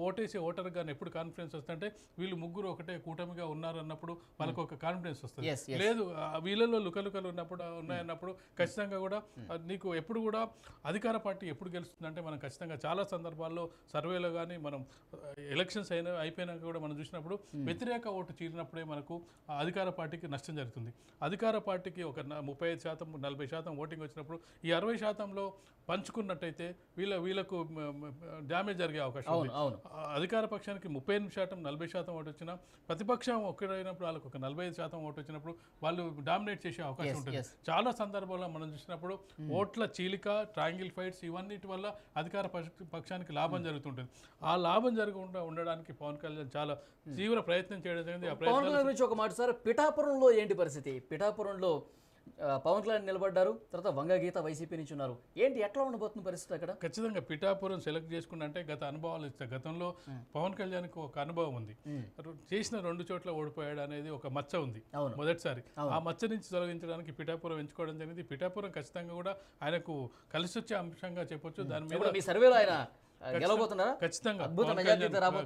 ఓటేసే ఓటర్కి కానీ ఎప్పుడు కాన్ఫిడెన్స్ వస్తుంటే వీళ్ళు ముగ్గురు ఒకటే కూటమిగా ఉన్నారు అన్నప్పుడు వాళ్ళకు ఒక కాన్ఫిడెన్స్ వస్తుంది. లేదు వీళ్ళలో లుకలుకలు ఉన్నాయన్నప్పుడు ఖచ్చితంగా కూడా నీకు ఎప్పుడు కూడా అధికార పార్టీ ఎప్పుడు గెలుస్తుందంటే మనం ఖచ్చితంగా చాలా సందర్భాల్లో సర్వేలో కానీ మనం ఎలక్షన్స్ అయిపోయినాక కూడా మనం చూసినప్పుడు వ్యతిరేక ఓటు చీలినప్పుడే మనకు అధికార పార్టీకి నష్టం జరుగుతుంది. అధికార పార్టీకి ఒక 35%, 40% ఓటింగ్ వచ్చినప్పుడు ఈ 60%లో పంచుకున్నట్టయితే వీళ్ళకు డ్యామేజ్ జరిగే అవకాశం ఉంది. అధికార పక్షానికి 38%, 40% ఓటు వచ్చినా ప్రతిపక్షం ఒక్కడైనప్పుడు వాళ్ళకు ఒక 45% ఓటు వచ్చినప్పుడు వాళ్ళు డామినేట్ చేసే అవకాశం ఉంటుంది. చాలా సందర్భాల్లో మనం చూసినప్పుడు ఓట్ల చీలిక, ట్రయాంగిల్ ఫైట్స్ ఇవన్నిటి వల్ల అధికార పక్షానికి లాభం జరుగుతుంటుంది. ఆ లాభం జరగకుండా ఉండడానికి పవన్ కళ్యాణ్ చాలా తీవ్ర ప్రయత్నం చేయడం జరిగింది. ఆ ప్రయత్నం ఒక మాట సార్, పిఠాపురంలో ఏంటి పరిస్థితి? పిఠాపురంలో పవన్ కళ్యాణ్ నిలబడ్డారు, తర్వాత వంగగీత వైసీపీ నుంచి ఉన్నారు. ఏంటి ఎట్లా ఉండబోతున్న పరిస్థితి అక్కడ? ఖచ్చితంగా పిఠాపురం సెలెక్ట్ చేసుకుంటే గత అనుభవాలు ఇస్తాయి. గతంలో పవన్ కళ్యాణ్కి ఒక అనుభవం ఉంది. చేసిన 2 చోట్ల ఓడిపోయాడు అనేది ఒక మచ్చ ఉంది మొదటిసారి. ఆ మచ్చ నుంచి తొలగించడానికి పిఠాపురం ఎంచుకోవడం జరిగింది. పిఠాపురం ఖచ్చితంగా కూడా ఆయనకు కలిసి వచ్చే అంశంగా చెప్పొచ్చు. దాని మీద మీ సర్వేలో ఆయన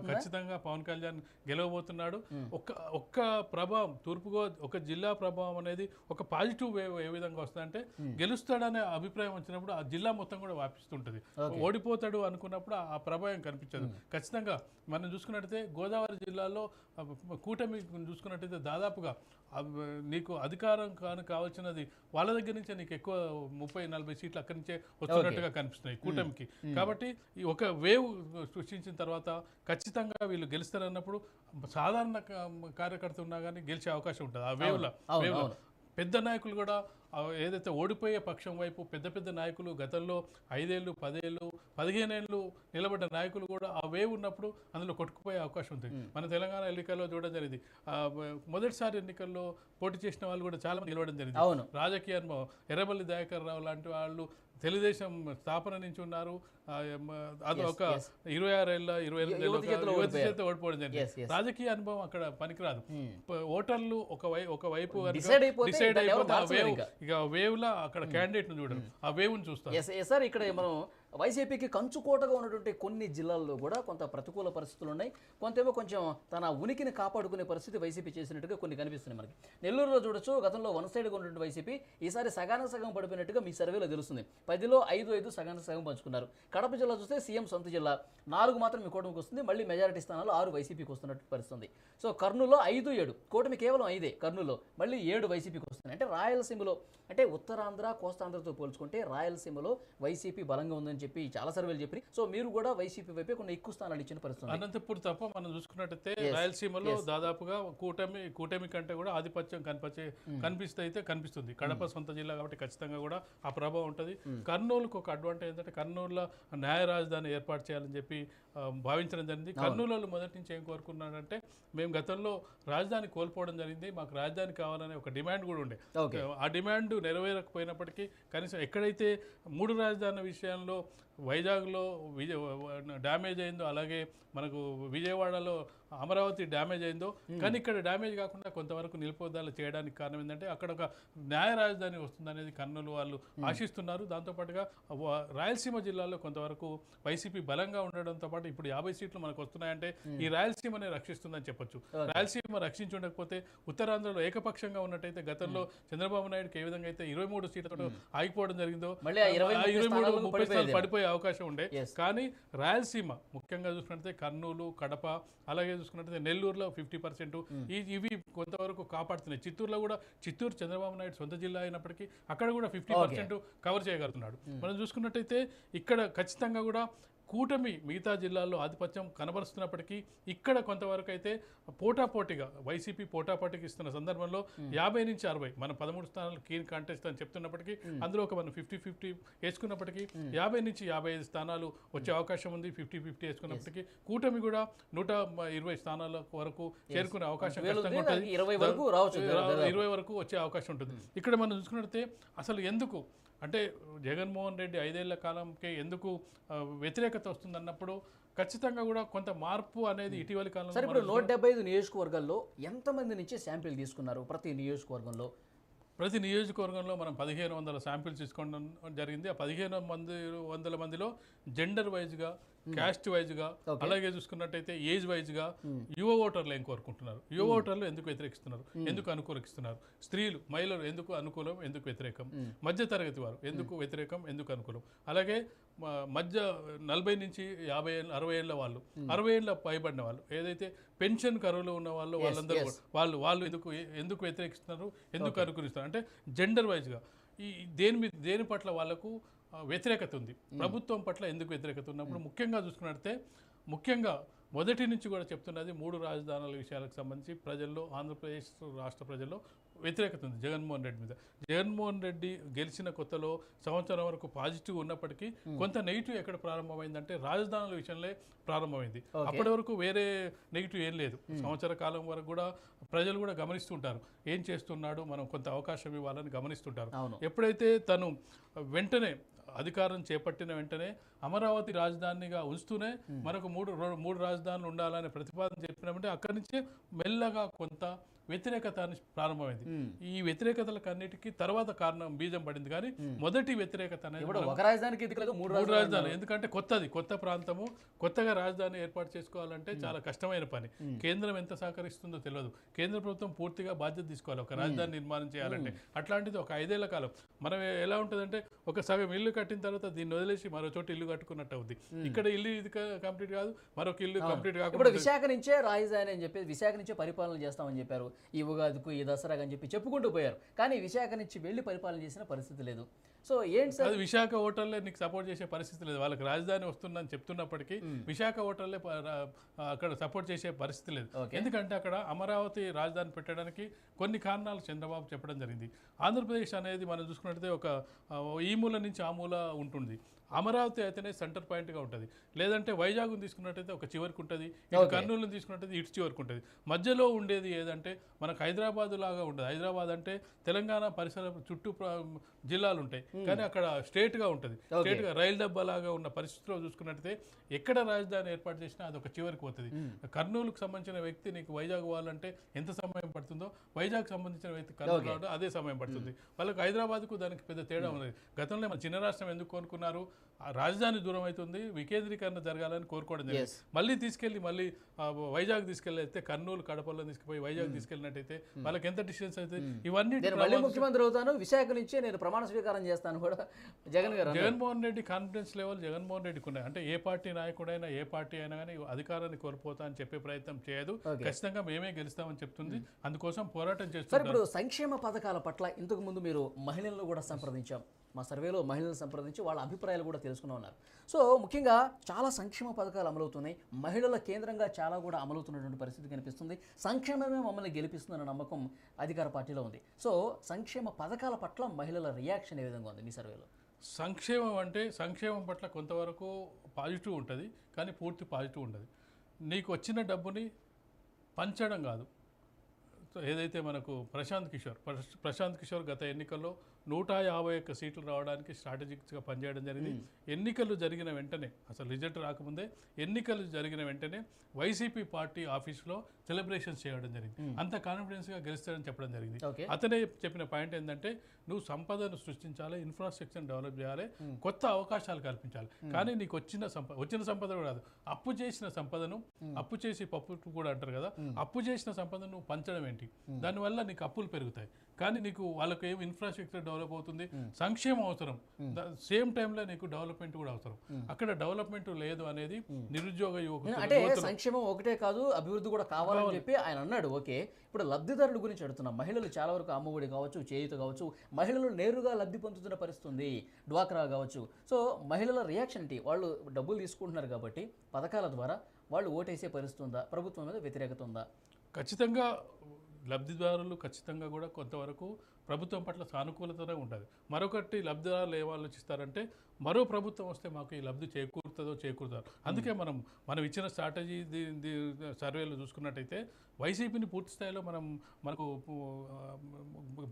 ఖచ్చితంగా పవన్ కళ్యాణ్ గెలవబోతున్నాడు. ఒక్క ప్రభావం ఒక జిల్లా ప్రభావం అనేది ఒక పాజిటివ్ వేవ్ ఏ విధంగా వస్తుందంటే గెలుస్తాడనే అభిప్రాయం వచ్చినప్పుడు ఆ జిల్లా మొత్తం కూడా వ్యాపిస్తుంటది. ఓడిపోతాడు అనుకున్నప్పుడు ఆ ప్రభావం కనిపించదు. ఖచ్చితంగా మనం చూసుకున్నట్టయితే గోదావరి జిల్లాలో కూటమి చూసుకున్నట్టయితే దాదాపుగా నీకు అధికారం కావాల్సినది వాళ్ళ దగ్గర నుంచే నీకు ఎక్కువ 30-40 సీట్లు అక్కడి నుంచే వచ్చినట్టుగా కనిపిస్తున్నాయి కూటమికి. కాబట్టి ఈ ఒక వేవ్ సృష్టించిన తర్వాత ఖచ్చితంగా వీళ్ళు గెలుస్తారన్నప్పుడు సాధారణ కార్యకర్త ఉన్నా కానీ గెలిచే అవకాశం ఉంటుంది. ఆ వేవ్లో పెద్ద నాయకులు కూడా ఏదైతే ఓడిపోయే పక్షం వైపు పెద్ద పెద్ద నాయకులు గతంలో 5 ఏళ్ళు 10 ఏళ్ళు 15 ఏళ్ళు నిలబడ్డ నాయకులు కూడా ఆ వేవ్ ఉన్నప్పుడు అందులో కొట్టుకుపోయే అవకాశం ఉంది. మన తెలంగాణ ఎన్నికల్లో చూడడం జరిగింది. మొదటిసారి ఎన్నికల్లో పోటీ చేసిన వాళ్ళు కూడా చాలా మంది నిలబడడం జరిగింది. రాజకీయ అనుభవం ఎర్రబల్లి దయాకర్ రావు లాంటి వాళ్ళు తెలుగుదేశం స్థాపన నుంచి ఉన్నారు. అది ఒక 26 ఏళ్ళ 28 యువతి చేత ఓడిపోవడం జరిగింది. రాజకీయ అనుభవం అక్కడ పనికిరాదు. ఓటర్లు ఒకవైపు డిసైడ్ అయిపోతే ఇక వేవ్ లా అక్కడ క్యాండిడేట్ ను చూడరు, ఆ వేవ్ ను చూస్తారు. సార్ ఇక్కడ మనం వైసీపీకి కంచుకోటగా ఉన్నటువంటి కొన్ని జిల్లాల్లో కూడా కొంత ప్రతికూల పరిస్థితులు ఉన్నాయి. కొంతేమో కొంచెం తన ఉనికిని కాపాడుకునే పరిస్థితి వైసీపీ చేసినట్టుగా కొన్ని కనిపిస్తున్నాయి మనకి. నెల్లూరులో చూడొచ్చు, గతంలో వన్ సైడ్గా ఉన్నటువంటి వైసీపీ ఈసారి సగానికి సగం పడిపోయినట్టుగా మీ సర్వేలో తెలుస్తుంది. 10లో 5 సగానికి సగం పంచుకున్నారు. కడప జిల్లా చూస్తే సీఎం సొంత జిల్లా 4 మాత్రం మీ కూటమికి వస్తుంది. మళ్ళీ మెజారిటీ స్థానాలు 6 వైసీపీకి వస్తున్నట్టు పరిస్థితుంది. సో కర్నూలులో 5-7 కూటమి కేవలం 5 కర్నూలులో, మళ్ళీ 7 వైసీపీకి వస్తున్నాయి. అంటే రాయలసీమలో, అంటే ఉత్తరాంధ్ర కోస్తాంధ్రతో పోల్చుకుంటే రాయలసీమలో వైసీపీ బలంగా ఉందని చెప్పి చాలా సర్వేలు చెప్పి, సో మీరు కూడా వైసీపీ వైపే కొన్ని ఎక్కువ స్థానాలు ఇచ్చిన పరిస్థితి. అనంతపూర్ తప్ప మనం చూసుకున్నట్టయితే రాయలసీమలో దాదాపుగా కూటమి కంటే కూడా ఆధిపత్యం కనిపిస్తుంది. కడప సొంత జిల్లా కాబట్టి ఖచ్చితంగా కూడా ఆ ప్రభావం ఉంటుంది. కర్నూలుకు ఒక అడ్వాంటేజ్ ఏంటంటే కర్నూలులో న్యాయ రాజధాని ఏర్పాటు చేయాలని చెప్పి భావించడం జరిగింది. కర్నూలు మొదటి నుంచి ఏం కోరుకున్నాడంటే, మేము గతంలో రాజధాని కోల్పోవడం జరిగింది, మాకు రాజధాని కావాలనే ఒక డిమాండ్ కూడా ఉండే. ఆ డిమాండ్ నెరవేరకపోయినప్పటికీ కనీసం ఎక్కడైతే 3 రాజధానుల విషయంలో వైజాగ్లో డ్యామేజ్ అయిందో, అలాగే మనకు విజయవాడలో అమరావతి డ్యామేజ్ అయిందో, కానీ ఇక్కడ డ్యామేజ్ కాకుండా కొంతవరకు నిలుపుదల చేయడానికి కారణం ఏంటంటే అక్కడ ఒక న్యాయ రాజధాని వస్తుందనేది కర్నూలు వాళ్ళు ఆశిస్తున్నారు. దాంతోపాటుగా రాయలసీమ జిల్లాలో కొంతవరకు వైసీపీ బలంగా ఉండడంతో పాటు ఇప్పుడు 50 సీట్లు మనకు వస్తున్నాయంటే ఈ రాయలసీమనే రక్షిస్తుందని చెప్పొచ్చు. రాయలసీమ రక్షించి ఉండకపోతే ఉత్తరాంధ్రలో ఏకపక్షంగా ఉన్నట్టయితే గతంలో చంద్రబాబు నాయుడుకి ఏ విధంగా అయితే 23 సీట్లతో ఆగిపోవడం జరిగిందో 23-30 స్థానాలు పడిపోయే అవకాశం ఉండే. కానీ రాయలసీమ ముఖ్యంగా చూసుకున్నట్లయితే కర్నూలు, కడప, అలాగే చూసుకున్నట్లయితే నెల్లూరులో 50% ఇవి కొంతవరకు కాపాడుతున్నాయి. చిత్తూరు చంద్రబాబు నాయుడు సొంత జిల్లా అయినప్పటికీ అక్కడ కూడా 50% కవర్ చేయగలుగుతున్నాడు. మనం చూసుకున్నట్టయితే ఇక్కడ ఖచ్చితంగా కూడా కూటమి మిగతా జిల్లాల్లో ఆధిపత్యం కనబరుస్తున్నప్పటికీ ఇక్కడ కొంతవరకు అయితే పోటాపోటీగా వైసీపీ పోటాపోటీకి ఇస్తున్న సందర్భంలో 50 నుంచి 60 మన 13 స్థానాలు కీన్ కాంటెస్ట్ అని చెప్తున్నప్పటికీ అందులో ఒక మనం 50-50 వేసుకున్నప్పటికీ 50 నుంచి 55 స్థానాలు వచ్చే అవకాశం ఉంది. 50-50 వేసుకున్నప్పటికీ కూటమి కూడా 120 స్థానాల వరకు చేరుకునే అవకాశం ఖచ్చితంగా ఉంటుంది. 20 వరకు వచ్చే అవకాశం ఉంటుంది. ఇక్కడ మనం చూసుకున్నట్లయితే అసలు ఎందుకు అంటే జగన్మోహన్ రెడ్డి 5 ఏళ్ల కాలంకే ఎందుకు వ్యతిరేకత వస్తుందన్నప్పుడు ఖచ్చితంగా కూడా కొంత మార్పు అనేది ఇటీవలి కాలంలో. సరే, ఇప్పుడు 175 నియోజకవర్గాల్లో ఎంతమంది నుంచి శాంపిల్ తీసుకున్నారు? ప్రతి నియోజకవర్గంలో మనం 1500 శాంపిల్స్ తీసుకోవడం జరిగింది. ఆ 1500 మందిలో జెండర్ వైజ్గా, క్యాస్ట్ వైజ్గా, అలాగే చూసుకున్నట్టయితే ఏజ్ వైజ్గా యువ ఓటర్లు ఏం కోరుకుంటున్నారు, యువ ఓటర్లు ఎందుకు వ్యతిరేకిస్తున్నారు, ఎందుకు అనుకూలిస్తున్నారు, స్త్రీలు మహిళలు ఎందుకు అనుకూలం, ఎందుకు వ్యతిరేకం, మధ్య తరగతి వారు ఎందుకు వ్యతిరేకం, ఎందుకు అనుకూలం, అలాగే మధ్య 40 నుంచి 50 60 ఏళ్ళ వాళ్ళు, 60 ఏళ్ళ పైబడిన వాళ్ళు, ఏదైతే పెన్షన్ కరువులో ఉన్న వాళ్ళు, వాళ్ళందరూ వాళ్ళు ఎందుకు వ్యతిరేకిస్తున్నారు, ఎందుకు అనుకూలిస్తున్నారు అంటే జెండర్ వైజ్గా దేని పట్ల వాళ్ళకు వ్యతిరేకత ఉంది, ప్రభుత్వం పట్ల ఎందుకు వ్యతిరేకత ఉన్నప్పుడు ముఖ్యంగా చూసుకున్నట్టే ముఖ్యంగా మొదటి నుంచి కూడా చెప్తున్నది 3 రాజధానుల విషయాలకు సంబంధించి ప్రజల్లో, ఆంధ్రప్రదేశ్ రాష్ట్ర ప్రజల్లో వ్యతిరేకత ఉంది జగన్మోహన్ రెడ్డి మీద. జగన్మోహన్ రెడ్డి గెలిచిన కొత్తలో సంవత్సరం వరకు పాజిటివ్ ఉన్నప్పటికీ కొంత నెగిటివ్ ఎక్కడ ప్రారంభమైందంటే రాజధానుల విషయంలో ప్రారంభమైంది. అప్పటి వరకు వేరే నెగిటివ్ ఏం లేదు. సంవత్సర కాలం వరకు కూడా ప్రజలు కూడా గమనిస్తుంటారు ఏం చేస్తున్నాడు, మనం కొంత అవకాశం ఇవ్వాలని గమనిస్తుంటారు. ఎప్పుడైతే తను వెంటనే అధికారం చేపట్టిన వెంటనే అమరావతి రాజధానిగా ఉంచుతూనే మనకు మూడు రాజధానులు ఉండాలనే ప్రతిపాదన చెప్పినామంటే అక్కడి నుంచే మెల్లగా కొంత వ్యతిరేకత ప్రారంభమైంది. ఈ వ్యతిరేకతలకు అన్నిటికీ తర్వాత కారణం బీజం పడింది. కానీ మొదటి వ్యతిరేకత అనేది ఒక రాజధానికి 3 రాజధానులు, ఎందుకంటే కొత్త ప్రాంతము, కొత్తగా రాజధాని ఏర్పాటు చేసుకోవాలంటే చాలా కష్టమైన పని. కేంద్రం ఎంత సహకరిస్తుందో తెలియదు. కేంద్ర ప్రభుత్వం పూర్తిగా బాధ్యత తీసుకోవాలి ఒక రాజధాని నిర్మాణం చేయాలంటే. అట్లాంటిది ఒక 5 ఏళ్ల కాలం మనం ఎలా ఉంటుందంటే ఒక సగం ఇల్లు కట్టిన తర్వాత దీన్ని వదిలేసి మరో చోట ఇల్లు కట్టుకున్నట్టు అవుద్ది. ఇక్కడ ఇల్లు ఇది కంప్లీట్ కాదు, మరొక ఇల్లు కంప్లీట్ కాకుండా విశాఖ నుంచే రాజధాని అని చెప్పి విశాఖ నుంచే పరిపాలన చేస్తామని చెప్పారు. ఈ ఉగాదికు ఈ దసరాకు అని చెప్పి చెప్పుకుంటూ పోయారు. కానీ విశాఖ నుంచి వెళ్ళి పరిపాలన చేసిన పరిస్థితి లేదు. సో ఏంటి సార్ అది విశాఖ ఓటర్లే నీకు సపోర్ట్ చేసే పరిస్థితి లేదు. వాళ్ళకి రాజధాని వస్తుందని చెప్తున్నప్పటికీ విశాఖ ఓటర్లే అక్కడ సపోర్ట్ చేసే పరిస్థితి లేదు. ఎందుకంటే అక్కడ అమరావతి రాజధాని పెట్టడానికి కొన్ని కారణాలు చంద్రబాబు చెప్పడం జరిగింది. ఆంధ్రప్రదేశ్ అనేది మనం చూసుకున్నట్లయితే ఒక ఈ మూల నుంచి ఆ మూల ఉంటుంది. అమరావతి అయితేనే సెంటర్ పాయింట్గా ఉంటుంది. లేదంటే వైజాగ్ను తీసుకున్నట్టయితే ఒక చివరికి ఉంటుంది, ఇటు కర్నూలుని తీసుకున్నట్టయితే ఇటు చివరికి ఉంటుంది. మధ్యలో ఉండేది ఏదంటే మనకు హైదరాబాద్ లాగా ఉండదు. హైదరాబాద్ అంటే తెలంగాణ పరిసర చుట్టూ జిల్లాలు ఉంటాయి, కానీ అక్కడ స్ట్రేట్గా ఉంటుంది. స్ట్రేట్గా రైలు డబ్బా లాగా ఉన్న పరిస్థితిలో చూసుకున్నట్టయితే ఎక్కడ రాజధాని ఏర్పాటు చేసినా అది ఒక చివరికి పోతుంది. కర్నూలుకు సంబంధించిన వ్యక్తి నీకు వైజాగ్ పోవాలంటే ఎంత సమయం పడుతుందో, వైజాగ్ సంబంధించిన వ్యక్తి కర్నూలు రావడం అదే సమయం పడుతుంది. వాళ్ళకి హైదరాబాద్కు దానికి పెద్ద తేడా ఉన్నది. గతంలో మన చిన్న రాష్ట్రం ఎందుకు కోరుకున్నారు? రాజధాని దూరం అవుతుంది, వికేంద్రీకరణ జరగాలని కోరుకోవడం జరిగింది. మళ్ళీ తీసుకెళ్ళి మళ్ళీ వైజాగ్ తీసుకెళ్ళైతే కర్నూలు కడపల్లో తీసుకుపోయి వైజాగ్ తీసుకెళ్ళినట్టయితే వాళ్ళకి ఎంత డిస్టెన్స్ అవుతుంది? ఇవన్నీ మళ్ళీ ముఖ్యమంత్రి అవుతాను, విశాఖ నుంచి నేను ప్రమాణ స్వీకారం చేస్తాను కూడా జగన్మోహన్ రెడ్డి కాన్ఫిడెన్స్ లెవెల్ జగన్మోహన్ రెడ్డికి ఉన్నాయి. అంటే ఏ పార్టీ నాయకుడైనా ఏ పార్టీ అయినా కానీ అధికారాన్ని కోల్పోతా అని చెప్పే ప్రయత్నం చేయదు. ఖచ్చితంగా మేమే గెలుస్తామని చెప్తుంది. అందుకోసం పోరాటం చేస్తారు. ఇప్పుడు సంక్షేమ పథకాల పట్ల ఇంతకు ముందు మీరు మహిళలను కూడా సంప్రదించాం. మా సర్వేలో మహిళలను సంప్రదించి వాళ్ళ అభిప్రాయాలు కూడా తెలుసుకుని ఉన్నారు. సో ముఖ్యంగా చాలా సంక్షేమ పథకాలు అమలవుతున్నాయి, మహిళల కేంద్రంగా చాలా కూడా అమలవుతున్నటువంటి పరిస్థితి కనిపిస్తుంది. సంక్షేమమే మమ్మల్ని గెలిపిస్తుందన్న నమ్మకం అధికార పార్టీలో ఉంది. సో సంక్షేమ పథకాల పట్ల మహిళల రియాక్షన్ ఏ విధంగా ఉంది మీ సర్వేలో? సంక్షేమం అంటే సంక్షేమం పట్ల కొంతవరకు పాజిటివ్ ఉంటుంది, కానీ పూర్తి పాజిటివ్ ఉండదు. నీకు వచ్చిన డబ్బుని పంచడం కాదు. ఏదైతే మనకు ప్రశాంత్ కిషోర్ గత ఎన్నికల్లో 151 సీట్లు రావడానికి స్ట్రాటజిక్గా పనిచేయడం జరిగింది. ఎన్నికలు జరిగిన వెంటనే, అసలు రిజల్ట్ రాకముందే ఎన్నికలు జరిగిన వెంటనే వైసీపీ పార్టీ ఆఫీస్లో సెలబ్రేషన్స్ చేయడం జరిగింది. అంత కాన్ఫిడెన్స్గా గెలుస్తాడని చెప్పడం జరిగింది. అతనే చెప్పిన పాయింట్ ఏంటంటే, నువ్వు సృష్టించాలి, ఇన్ఫ్రాస్ట్రక్చర్ డెవలప్ చేయాలి, కొత్త అవకాశాలు కల్పించాలి. కానీ నీకు వచ్చిన సంపద కాదు, అప్పు చేసిన సంపదను, అప్పు చేసి పప్పు కూడా అంటారు కదా, అప్పు చేసిన సంపదను నువ్వు పంచడం ఏంటి? దానివల్ల నీకు అప్పులు పెరుగుతాయి, కానీ నీకు వాళ్ళకి ఏం ఇన్ఫ్రాస్ట్రక్చర్ డెవలప్ అవుతుంది, సంక్షేమం అవసరం, సేమ్ టైంలో నీకు డెవలప్మెంట్ కూడా అవసరం. అక్కడ డెవలప్మెంట్ లేదు అనేది నిరుద్యోగ యువకులు. అంటే సంక్షేమం ఒకటే కాదు, అభివృద్ధి కూడా కావాలని చెప్పి ఆయన అన్నాడు. ఓకే, ఇప్పుడు లబ్ధిదారుల గురించి అడుగుతున్నాం. మహిళలు చాలా వరకు అమ్మఒడి కావచ్చు, చేయూత కావచ్చు, మహిళలు నేరుగా లబ్ధి పొందుతున్న పరిస్థితి ఉంది, డ్వాక్రా కావచ్చు. సో మహిళల రియాక్షన్ ఏంటి? వాళ్ళు డబ్బులు తీసుకుంటున్నారు కాబట్టి పథకాల ద్వారా వాళ్ళు ఓటేసే పరిస్థితి ఉందా? ప్రభుత్వం మీద వ్యతిరేకత ఉందా? ఖచ్చితంగా లబ్ధిదారులు ఖచ్చితంగా కూడా కొంతవరకు ప్రభుత్వం పట్ల సానుకూలతనే ఉంటుంది. మరొకటి లబ్ధిదారులు ఏం ఆలోచిస్తారంటే, మరో ప్రభుత్వం వస్తే మాకు ఈ లబ్ధి చేకూరుతారు. అందుకే మనం ఇచ్చిన స్ట్రాటజీ సర్వేలో చూసుకున్నట్టయితే వైసీపీని పూర్తి స్థాయిలో మనకు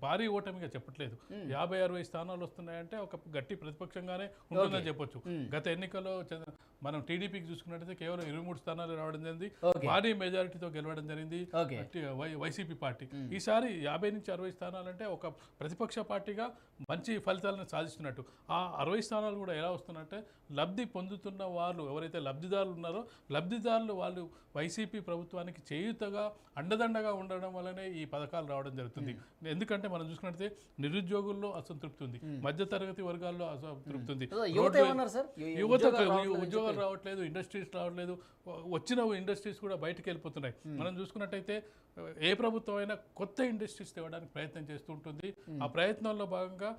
భారీ ఓటమిగా చెప్పట్లేదు. 50-60 స్థానాలు వస్తున్నాయంటే ఒక గట్టి ప్రతిపక్షంగానే ఉంటుందని చెప్పొచ్చు. గత ఎన్నికల్లో మనం టీడీపీకి చూసుకున్నట్టయితే కేవలం 23 స్థానాలు రావడం జరిగింది, భారీ మెజారిటీతో గెలవడం జరిగింది వైసీపీ పార్టీ. ఈసారి 50-60 స్థానాలు అంటే ఒక ప్రతిపక్ష పార్టీగా మంచి ఫలితాలను సాధిస్తున్నట్టు. ఆ 60 స్థానాలు కూడా ఎలా వస్తున్నట్టే, లబ్ధి పొందుతున్న వాళ్ళు ఎవరైతే లబ్ధిదారులు ఉన్నారో, లబ్ధిదారులు వాళ్ళు వైసీపీ ప్రభుత్వానికి చేయూతగా అండదండగా ఉండడం వల్లనే ఈ పథకాలు రావడం జరుగుతుంది. ఎందుకంటే మనం చూసుకున్నట్లయితే నిరుద్యోగుల్లో అసంతృప్తి ఉంది, మధ్యతరగతి వర్గాల్లో అసంతృప్తి ఉంది, యువతకు ఉద్యోగాలు రావట్లేదు, ఇండస్ట్రీస్ రావట్లేదు, వచ్చిన ఇండస్ట్రీస్ కూడా బయటకు వెళ్ళిపోతున్నాయి. మనం చూసుకున్నట్టయితే ఏ ప్రభుత్వం అయినా కొత్త ఇండస్ట్రీస్ తేవడానికి ప్రయత్నం చేస్తూ ఉంటుంది. ఆ ప్రయత్నంలో భాగంగా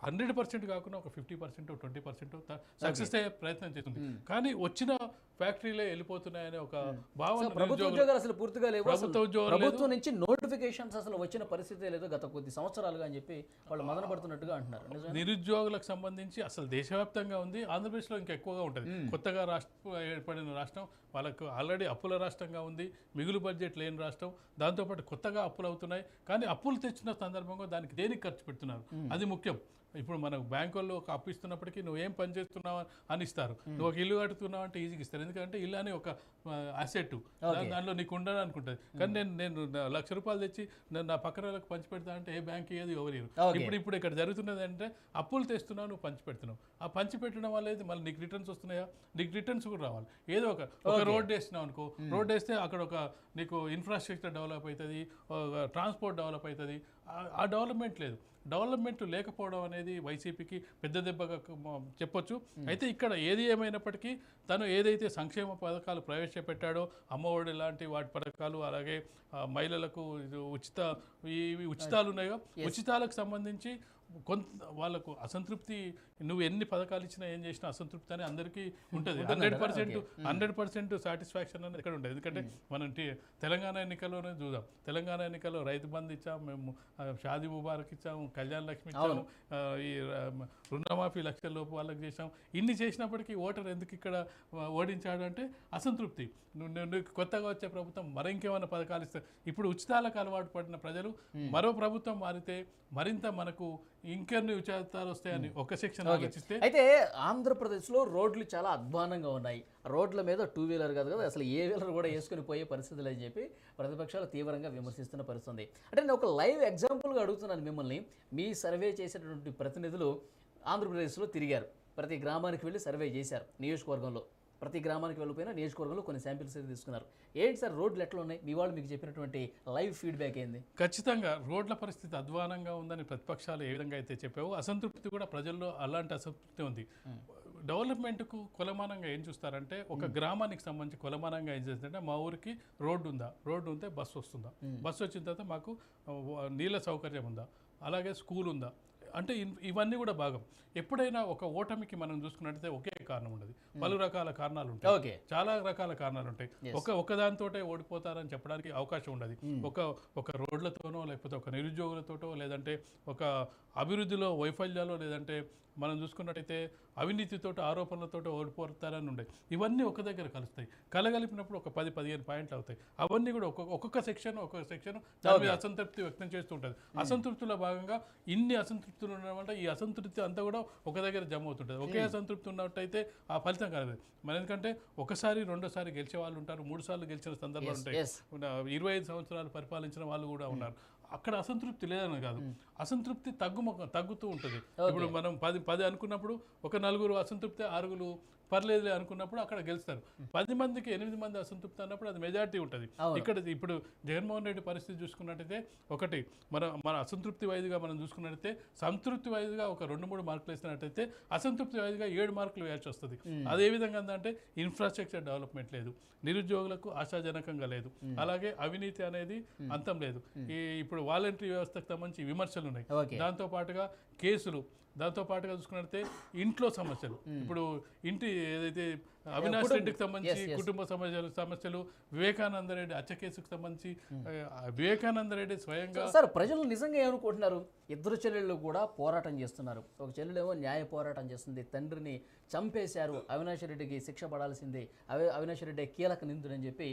100% కాకుండా ఒక 50%, 20% సక్సెస్ అయ్యే ప్రయత్నం చేస్తుంది. కానీ వచ్చిన ఫ్యాక్టరీలే వెళ్ళిపోతున్నాయనే ఒక భావన. ప్రభుత్వ ఉద్యోగాలు అసలు పూర్తిగా లేవు, ప్రభుత్వం నుంచి నోటిఫికేషన్స్ అసలు వచ్చిన పరిస్థితి లేదు గత కొద్ది సంవత్సరాలుగా అని చెప్పి వాళ్ళు మదన పడుతున్నట్టుగా అంటున్నారు. నిరుద్యోగులకు సంబంధించి అసలు దేశవ్యాప్తంగా ఉంది, ఆంధ్రప్రదేశ్లో ఇంకా ఎక్కువగా ఉంటుంది. కొత్తగా ఏర్పడిన రాష్ట్రం, వాళ్ళకు ఆల్రెడీ అప్పుల రాష్ట్రంగా ఉంది, మిగులు బడ్జెట్ లేని రాష్ట్రం, దాంతోపాటు కొత్తగా అప్పులు అవుతున్నాయి. కానీ అప్పులు తెచ్చిన సందర్భంగా దానికి దేనికి ఖర్చు పెడుతున్నారు అది ముఖ్యం. ఇప్పుడు మనకు బ్యాంకుల్లో ఒక అప్పు ఇస్తున్నప్పటికీ నువ్వు ఏం పని చేస్తున్నావు అని ఇస్తారు, నువ్వు ఒక ఇల్లు కట్టుతున్నావు అంటే ఈజీగా ఇస్తారు, ఎందుకంటే ఇల్లు అనే ఒక అసెట్, దానిలో నీకు ఉండదు అనుకుంటుంది. కానీ నేను ₹1,00,000 తెచ్చి నా పక్కన వాళ్ళకి పంచి పెడతా అంటే ఏ బ్యాంక్ ఏది ఎవరు. ఇప్పుడు ఇక్కడ జరుగుతున్నది అంటే అప్పులు తెస్తున్నావు, నువ్వు పంచి పెడుతున్నావు. ఆ పంచి పెట్టడం వల్ల మళ్ళీ నీకు రిటర్న్స్ వస్తున్నాయా? నీకు రిటర్న్స్ కూడా రావాలి. ఏదో ఒక రోడ్ వేస్తున్నావు అనుకో, రోడ్ వేస్తే అక్కడ ఒక నీకు ఇన్ఫ్రాస్ట్రక్చర్ డెవలప్ అవుతుంది, ట్రాన్స్పోర్ట్ డెవలప్ అవుతుంది, ఆ డెవలప్మెంట్ లేదు. డెవలప్మెంట్ లేకపోవడం అనేది వైసీపీకి పెద్ద దెబ్బగా చెప్పొచ్చు. అయితే ఇక్కడ ఏది ఏమైనప్పటికీ తను ఏదైతే సంక్షేమ పథకాలు ప్రవేశపెట్టాడో, అమ్మఒడి లాంటి వాటి పథకాలు, అలాగే మహిళలకు ఈ ఉచితాలు ఉన్నాయో, ఉచితాలకు సంబంధించి కొంత వాళ్ళకు అసంతృప్తి, నువ్వు ఎన్ని పథకాలు ఇచ్చినా ఏం చేసినా అసంతృప్తి అని అందరికీ ఉంటుంది. 100% సాటిస్ఫాక్షన్ అనేది ఎక్కడ ఉంటుంది. ఎందుకంటే మనం తెలంగాణ ఎన్నికల్లోనే చూద్దాం. తెలంగాణ ఎన్నికల్లో రైతు బంధు ఇచ్చాము, మేము షాదీ ముబారక్ ఇచ్చాము, కళ్యాణ లక్ష్మి ఇచ్చాము, ఈ రుణమాఫీ లక్షల లోపు వాళ్ళకి చేసాం. ఇన్ని చేసినప్పటికీ ఓటర్ ఎందుకు ఇక్కడ ఓడించాడు అంటే అసంతృప్తి. నువ్వు కొత్తగా వచ్చే ప్రభుత్వం మరి ఇంకేమైనా పథకాలు ఇస్తే, ఇప్పుడు ఉచితాలకు అలవాటు పడిన ప్రజలు మరో ప్రభుత్వం మారితే మరింత మనకు ఇంకెన్ని ఉచితాలు వస్తాయని ఒక సెక్షన్ ఆలోచిస్తే. అయితే ఆంధ్రప్రదేశ్లో రోడ్లు చాలా అధ్వానంగా ఉన్నాయి. రోడ్ల మీద 2 వీలర్ కాదు కదా, అసలు ఏ వీలర్ కూడా వేసుకుని పోయే పరిస్థితులు అని చెప్పి ప్రతిపక్షాలు తీవ్రంగా విమర్శిస్తున్న పరిస్థితి. అంటే నేను ఒక లైవ్ ఎగ్జాంపుల్గా అడుగుతున్నాను మిమ్మల్ని. మీ సర్వే చేసేటటువంటి ప్రతినిధులు ఆంధ్రప్రదేశ్లో తిరిగారు, ప్రతి గ్రామానికి వెళ్ళి సర్వే చేశారు. నియోజకవర్గంలో ప్రతి గ్రామానికి వెళ్ళిపోయినా నియోజకవర్గంలో కొన్ని శాంపిల్స్ అయితే తీసుకున్నారు. ఏంటి సార్ రోడ్లు ఎట్లా ఉన్నాయి, మీ వాళ్ళు మీకు చెప్పినటువంటి లైవ్ ఫీడ్బ్యాక్ ఏంది? ఖచ్చితంగా రోడ్ల పరిస్థితి అధ్వానంగా ఉందని ప్రతిపక్షాలు ఏ విధంగా అయితే చెప్పావో, అసంతృప్తి కూడా ప్రజల్లో అలాంటి అసంతృప్తి ఉంది. డెవలప్మెంట్కు కొలమానంగా ఏం చూస్తారంటే, ఒక గ్రామానికి సంబంధించి కొలమానంగా ఏం చేస్తారంటే, మా ఊరికి రోడ్డు ఉందా, రోడ్డు ఉంటే బస్సు వస్తుందా, బస్సు వచ్చిన తర్వాత మాకు నీళ్ళ సౌకర్యం ఉందా, అలాగే స్కూల్ ఉందా అంటే ఇవన్నీ కూడా భాగం. ఎప్పుడైనా ఒక ఓటమికి మనం చూసుకున్నట్టయితే ఒకే కారణం ఉండదు, పలు రకాల కారణాలు ఉంటాయి, చాలా రకాల కారణాలు ఉంటాయి. ఒకదానితోటే ఓడిపోతారని చెప్పడానికి అవకాశం ఉండదు. ఒక రోడ్లతోనో, లేకపోతే ఒక నిరుద్యోగులతోటో, లేదంటే ఒక అభివృద్ధిలో వైఫల్యాలు, లేదంటే మనం చూసుకున్నట్టయితే అవినీతితో, ఆరోపణలతో ఓడిపోతారని ఉండే. ఇవన్నీ ఒక దగ్గర కలుస్తాయి. కలగలిపినప్పుడు ఒక 10-15 పాయింట్లు అవుతాయి. అవన్నీ కూడా ఒక్కొక్క సెక్షన్ దాని మీద అసంతృప్తి వ్యక్తం చేస్తూ ఉంటుంది. అసంతృప్తిలో భాగంగా ఇన్ని అసంతృప్తులు ఉండడం వల్ల ఈ అసంతృప్తి అంతా కూడా ఒక దగ్గర జమ అవుతుంటుంది. ఒకే అసంతృప్తి ఉన్నట్టయితే ఆ ఫలితం కలగదు. మరి ఎందుకంటే ఒకసారి, రెండోసారి గెలిచే వాళ్ళు ఉంటారు, 3 సార్లు గెలిచిన సందర్భాలు ఉంటాయి, 25 సంవత్సరాలు పరిపాలించిన వాళ్ళు కూడా ఉన్నారు. అక్కడ అసంతృప్తి లేదని కాదు, అసంతృప్తి తగ్గుతూ ఉంటుంది. ఇప్పుడు మనం 10 అనుకున్నప్పుడు ఒక 4 అసంతృప్తి, 6 పర్లేదులే అనుకున్నప్పుడు అక్కడ గెలుస్తారు. 10 మందికి 8 మంది అసంతృప్తి అన్నప్పుడు అది మెజారిటీ ఉంటుంది. ఇప్పుడు జగన్మోహన్ రెడ్డి పరిస్థితి చూసుకున్నట్టయితే, ఒకటి మన అసంతృప్తి వైద్యుగా మనం చూసుకున్నట్టయితే, సంతృప్తి వైద్యుగా ఒక 2-3 మార్కులు వేసినట్టయితే, అసంతృప్తి వైద్యుగా 7 మార్కులు వేయాల్సి వస్తుంది. అదే విధంగా అంటే ఇన్ఫ్రాస్ట్రక్చర్ డెవలప్మెంట్ లేదు, నిరుద్యోగులకు ఆశాజనకంగా లేదు, అలాగే అవినీతి అనేది అంతం లేదు. ఇప్పుడు వాలంటరీ వ్యవస్థకు సంబంధించి విమర్శలు ఉన్నాయి, దాంతో పాటుగా కేసులు, దాంతో పాటుగా చూసుకున్నట్టే ఇంట్లో సమస్యలు. ఇప్పుడు ఇంటి ఏదైతే అవినాష్ రెడ్డికి సంబంధించి కుటుంబ సమస్యలు, వివేకానంద రెడ్డి హత్య కేసుకు సంబంధించి వివేకానంద రెడ్డి స్వయంగా. సార్ ప్రజలు నిజంగా ఏమనుకుంటున్నారు? ఇద్దరు చెల్లెళ్ళు కూడా పోరాటం చేస్తున్నారు. ఒక చెల్లెలేమో న్యాయ పోరాటం చేస్తుంది, తండ్రిని చంపేశారు, అవినాష్ రెడ్డికి శిక్ష పడాల్సిందే, అవినాష్ రెడ్డి కీలక నిందుడని చెప్పి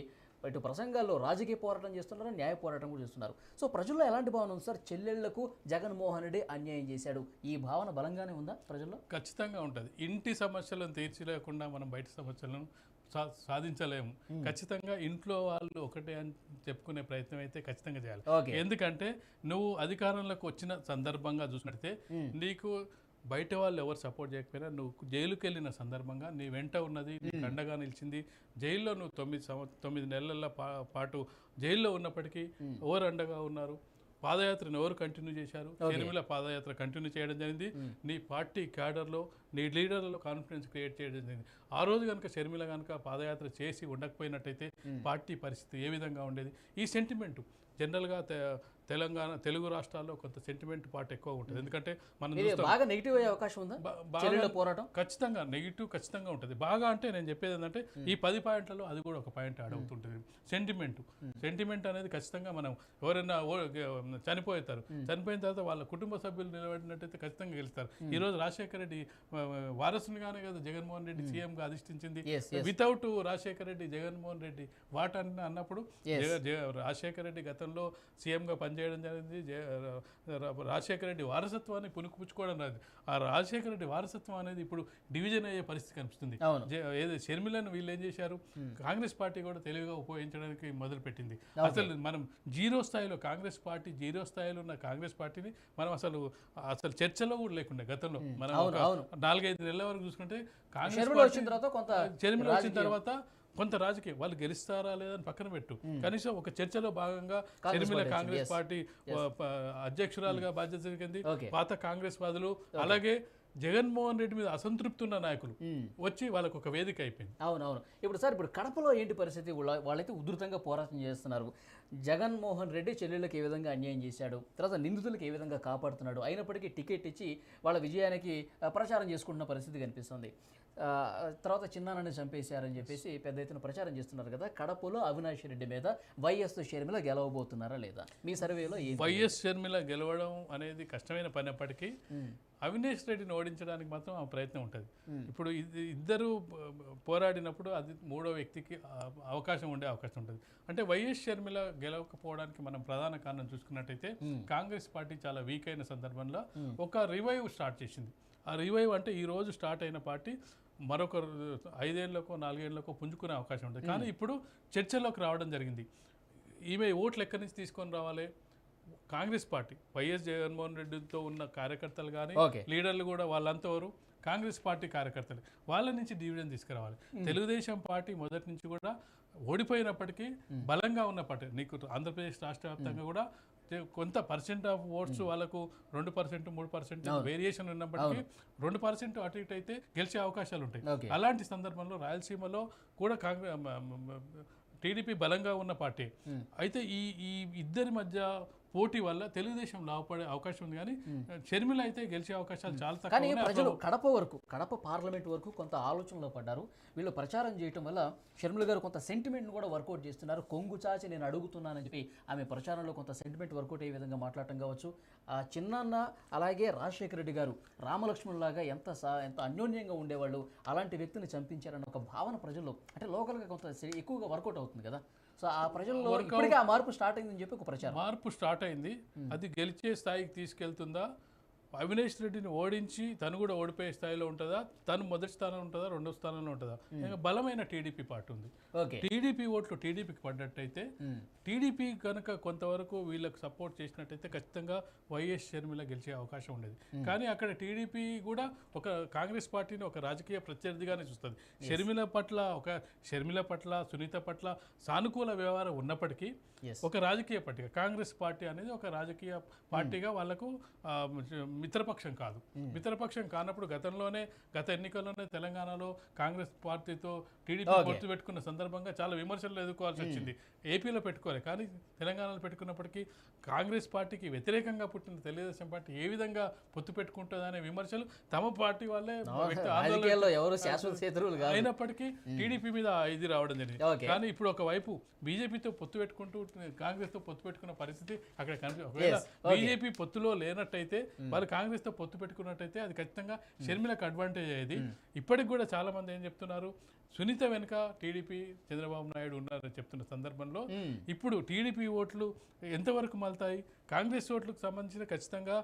ఇటు ప్రసంగాల్లో రాజకీయ పోరాటం చేస్తున్నారు, న్యాయ పోరాటం కూడా చేస్తున్నారు. సో ప్రజల్లో ఎలాంటి భావన ఉంది సార్? చెల్లెళ్లకు జగన్మోహన్ రెడ్డి అన్యాయం చేశాడు, ఈ భావన బలంగానే ఉందా ప్రజల్లో? ఖచ్చితంగా ఉంటుంది. ఇంటి సమస్యలను తీర్చలేకుండా మనం బయట సమస్యలను సాధించలేము. ఖచ్చితంగా ఇంట్లో వాళ్ళు ఒకటే అని చెప్పుకునే ప్రయత్నం అయితే ఖచ్చితంగా చేయాలి. ఎందుకంటే నువ్వు అధికారంలోకి వచ్చిన సందర్భంగా చూసినట్టే, నీకు బయట వాళ్ళు ఎవరు సపోర్ట్ చేయకపోయినా నువ్వు జైలుకి వెళ్ళిన సందర్భంగా నీ వెంట ఉన్నది, నీకు అండగా నిలిచింది. జైల్లో నువ్వు 9 నెలల పాటు జైల్లో ఉన్నప్పటికీ ఎవరు అండగా ఉన్నారు? పాదయాత్రను ఎవరు కంటిన్యూ చేశారు? షర్మిల పాదయాత్ర కంటిన్యూ చేయడం జరిగింది. నీ పార్టీ క్యాడర్లో, నీ లీడర్లలో కాన్ఫిడెన్స్ క్రియేట్ చేయడం జరిగింది. ఆ రోజు కనుక షర్మిల కనుక పాదయాత్ర చేసి ఉండకపోయినట్టయితే పార్టీ పరిస్థితి ఏ విధంగా ఉండేది? ఈ సెంటిమెంటు జనరల్గా తెలుగు రాష్ట్రాల్లో కొంత సెంటిమెంట్ పార్ట్ ఎక్కువ ఉంటుంది. ఎందుకంటే మనం బాగా నెగిటివ్ అయ్యే అవకాశం ఉందా పోరాటం? ఖచ్చితంగా నెగిటివ్ ఖచ్చితంగా ఉంటుంది. బాగా అంటే నేను చెప్పేది ఏంటంటే, ఈ 10 పాయింట్లలో అది కూడా ఒక పాయింట్ యాడ్ అవుతుంటుంది. సెంటిమెంట్ అనేది ఖచ్చితంగా మనం ఎవరైనా చనిపోతారు, చనిపోయిన తర్వాత వాళ్ళ కుటుంబ సభ్యులు నిలబడినట్టయితే ఖచ్చితంగా గెలుస్తారు. ఈరోజు రాజశేఖర రెడ్డి వారసునిగానే కదా జగన్మోహన్ రెడ్డి సీఎంగా అధిష్ఠించింది. వితౌట్ రాజశేఖర రెడ్డి, జగన్మోహన్ రెడ్డి వాట్ అన్నప్పుడు రాజశేఖర రెడ్డి గతంలో సీఎంగా పనిచేయడం జరిగింది. రాజశేఖర రెడ్డి వారసత్వాన్ని పుణుకుపుచ్చుకోవడం రాదు. ఆ రాజశేఖర రెడ్డి వారసత్వం అనేది ఇప్పుడు డివిజన్ అయ్యే పరిస్థితి కనిపిస్తుంది. ఏదో షర్మిలను వీళ్ళు ఏం చేశారు, కాంగ్రెస్ పార్టీ కూడా తెలివిగా ఉపయోగించడానికి మొదలుపెట్టింది. అసలు మనం కాంగ్రెస్ పార్టీ జీరో స్థాయిలో ఉన్న కాంగ్రెస్ పార్టీని మనం అసలు చర్చలో కూడా లేకుండా గతంలో మనం 4-5 నెలల వరకు చూసుకుంటే, కాంగ్రెస్ షర్మిల వచ్చిన తర్వాత కొంత రాజకీయం వాళ్ళు గెలుస్తారా లేదని పక్కన పెట్టు, కనీసం ఒక చర్చలో భాగంగా షర్మిల కాంగ్రెస్ పార్టీ అధ్యక్షురాలుగా బాధ్యత జరిగింది. పాత కాంగ్రెస్ వాదులు అలాగే జగన్మోహన్ రెడ్డి మీద అసంతృప్తి ఉన్న నాయకులు వచ్చి వాళ్ళకు ఒక వేదిక అయిపోయింది. అవునవును. ఇప్పుడు సార్ ఇప్పుడు కడపలో ఏంటి పరిస్థితి? వాళ్ళైతే ఉధృతంగా పోరాటం చేస్తున్నారు. జగన్మోహన్ రెడ్డి చెల్లెళ్ళకి ఏ విధంగా అన్యాయం చేశాడు, తర్వాత నిందితులకు ఏ విధంగా కాపాడుతున్నాడు, అయినప్పటికీ టికెట్ ఇచ్చి వాళ్ళ విజయానికి ప్రచారం చేసుకుంటున్న పరిస్థితి కనిపిస్తుంది. తర్వాత చిన్నానని చంపేశారని చెప్పేసి పెద్ద ఎత్తున ప్రచారం చేస్తున్నారు కదా. కడపలో అవినాష్ రెడ్డి మీద వైఎస్ షర్మిల గెలవబోతున్నారా లేదా? మీ సర్వేలో వైఎస్ షర్మిల గెలవడం అనేది కష్టమైన పని అప్పటికీ అవినాష్ రెడ్డిని ఓడించడానికి మాత్రం ఆ ప్రయత్నం ఉంటుంది. ఇప్పుడు ఇద్దరు పోరాడినప్పుడు అది మూడో వ్యక్తికి అవకాశం ఉంటుంది. అంటే వైఎస్ షర్మిల గెలవకపోవడానికి మనం ప్రధాన కారణం చూసుకున్నట్టయితే కాంగ్రెస్ పార్టీ చాలా వీక్ అయిన సందర్భంలో ఒక రివైవ్ స్టార్ట్ చేసింది. ఆ రివైవ్ అంటే ఈ రోజు స్టార్ట్ అయిన పార్టీ మరొక 5 ఏళ్లకో 4 ఏళ్లకో పుంజుకునే అవకాశం ఉంటుంది. కానీ ఇప్పుడు చర్చల్లోకి రావడం జరిగింది. ఈమె ఓట్లు ఎక్కడి నుంచి తీసుకొని రావాలి? కాంగ్రెస్ పార్టీ వైఎస్ జగన్మోహన్ రెడ్డితో ఉన్న కార్యకర్తలు కానీ లీడర్లు కూడా వాళ్ళంతా ఎవరు కాంగ్రెస్ పార్టీ కార్యకర్తలు, వాళ్ళ నుంచి డివిజన్ తీసుకురావాలి. తెలుగుదేశం పార్టీ మొదటి నుంచి కూడా ఓడిపోయినప్పటికీ బలంగా ఉన్న పార్టీ. నీకు ఆంధ్రప్రదేశ్ రాష్ట్ర వ్యాప్తంగా కూడా కొంత పర్సెంట్ ఆఫ్ ఓట్స్ వాళ్ళకు 2%, 3% వేరియేషన్ ఉన్నప్పటికీ 2% అటు ఇటు అయితే గెలిచే అవకాశాలు ఉంటాయి. అలాంటి సందర్భంలో రాయలసీమలో కూడా టీడీపీ బలంగా ఉన్న పార్టీ. అయితే ఈ ఇద్దరి మధ్య పోటీ వల్ల తెలుగుదేశం లాభపడే అవకాశం ఉంది, కానీ షర్మిల అయితే గెలిచే అవకాశాలు చాలా తక్కువ. కానీ ప్రజలు కడప పార్లమెంట్ వరకు కొంత ఆలోచనలో పడ్డారు. వీళ్ళు ప్రచారం చేయటం వల్ల షర్మిల గారు కొంత సెంటిమెంట్ను కూడా వర్కౌట్ చేస్తున్నారు. కొంగు చాచి నేను అడుగుతున్నానని చెప్పి ఆమె ప్రచారంలో కొంత సెంటిమెంట్ వర్కౌట్ అయ్యే విధంగా మాట్లాడటం కావచ్చు. చిన్నాన్న అలాగే రాజశేఖర రెడ్డి గారు రామలక్ష్మణులాగా ఎంత అన్యోన్యంగా ఉండేవాళ్ళు, అలాంటి వ్యక్తిని చంపించారన్న ఒక భావన ప్రజల్లో అంటే లోకల్గా కొంత ఎక్కువగా వర్కౌట్ అవుతుంది కదా. సో ఆ ప్రజల్లో ఇప్పటికే ఆ మార్పు స్టార్ట్ అయిందని చెప్పి ఒక ప్రచారం. మార్పు స్టార్ట్ అయింది. అది గెలిచే స్థాయికి తీసుకెళ్తుందా? అవినాష్ రెడ్డిని ఓడించి తను కూడా ఓడిపోయే స్థాయిలో ఉంటుందా? తను మొదటి స్థానంలో ఉంటుందా, రెండో స్థానంలో ఉంటుందా? ఇంకా బలమైన టీడీపీ పార్టీ ఉంది. టీడీపీ ఓట్లు టీడీపీకి పడ్డట్టయితే టీడీపీ కనుక కొంతవరకు వీళ్ళకి సపోర్ట్ చేసినట్టయితే ఖచ్చితంగా వైఎస్ షర్మిల గెలిచే అవకాశం ఉండేది. కానీ అక్కడ టీడీపీ కూడా ఒక కాంగ్రెస్ పార్టీని ఒక రాజకీయ ప్రత్యర్థిగానే చూస్తుంది. షర్మిల పట్ల సునీత పట్ల సానుకూల వ్యవహారం ఉన్నప్పటికీ ఒక రాజకీయ పార్టీగా కాంగ్రెస్ పార్టీ అనేది ఒక రాజకీయ పార్టీగా వాళ్ళకు మిత్రపక్షం కాదు. మిత్రపక్షం కానప్పుడు గత ఎన్నికల్లోనే తెలంగాణలో కాంగ్రెస్ పార్టీతో టీడీపీ పొత్తు పెట్టుకున్న సందర్భంగా చాలా విమర్శలు ఎదుర్కోవాల్సి వచ్చింది. ఏపీలో పెట్టుకోవాలి, కానీ తెలంగాణలో పెట్టుకున్నప్పటికీ కాంగ్రెస్ పార్టీకి వ్యతిరేకంగా పుట్టిన తెలుగుదేశం పార్టీ ఏ విధంగా పొత్తు పెట్టుకుంటుందనే విమర్శలు తమ పార్టీ వాళ్ళే అయినప్పటికీ టీడీపీ మీద ఇది రావడం జరిగింది. కానీ ఇప్పుడు ఒకవైపు బీజేపీతో పొత్తు పెట్టుకుంటూ కాంగ్రెస్ తో పొత్తు పెట్టుకున్న పరిస్థితి అక్కడ కనిపి ఒకవేళ బీజేపీ పొత్తులో లేనట్టయితే వాళ్ళు కాంగ్రెస్ తో పొత్తు పెట్టుకున్నట్టయితే అది ఖచ్చితంగా షర్మిలకు అడ్వాంటేజ్ అయ్యేది. ఇప్పటికి కూడా చాలా మంది ఏం చెప్తున్నారు, సునీత వెనుక టీడీపీ చంద్రబాబు నాయుడు ఉన్నారని చెప్తున్న సందర్భంలో ఇప్పుడు టీడీపీ ఓట్లు ఎంతవరకు మళ్తాయి? కాంగ్రెస్ ఓట్లకు సంబంధించిన ఖచ్చితంగా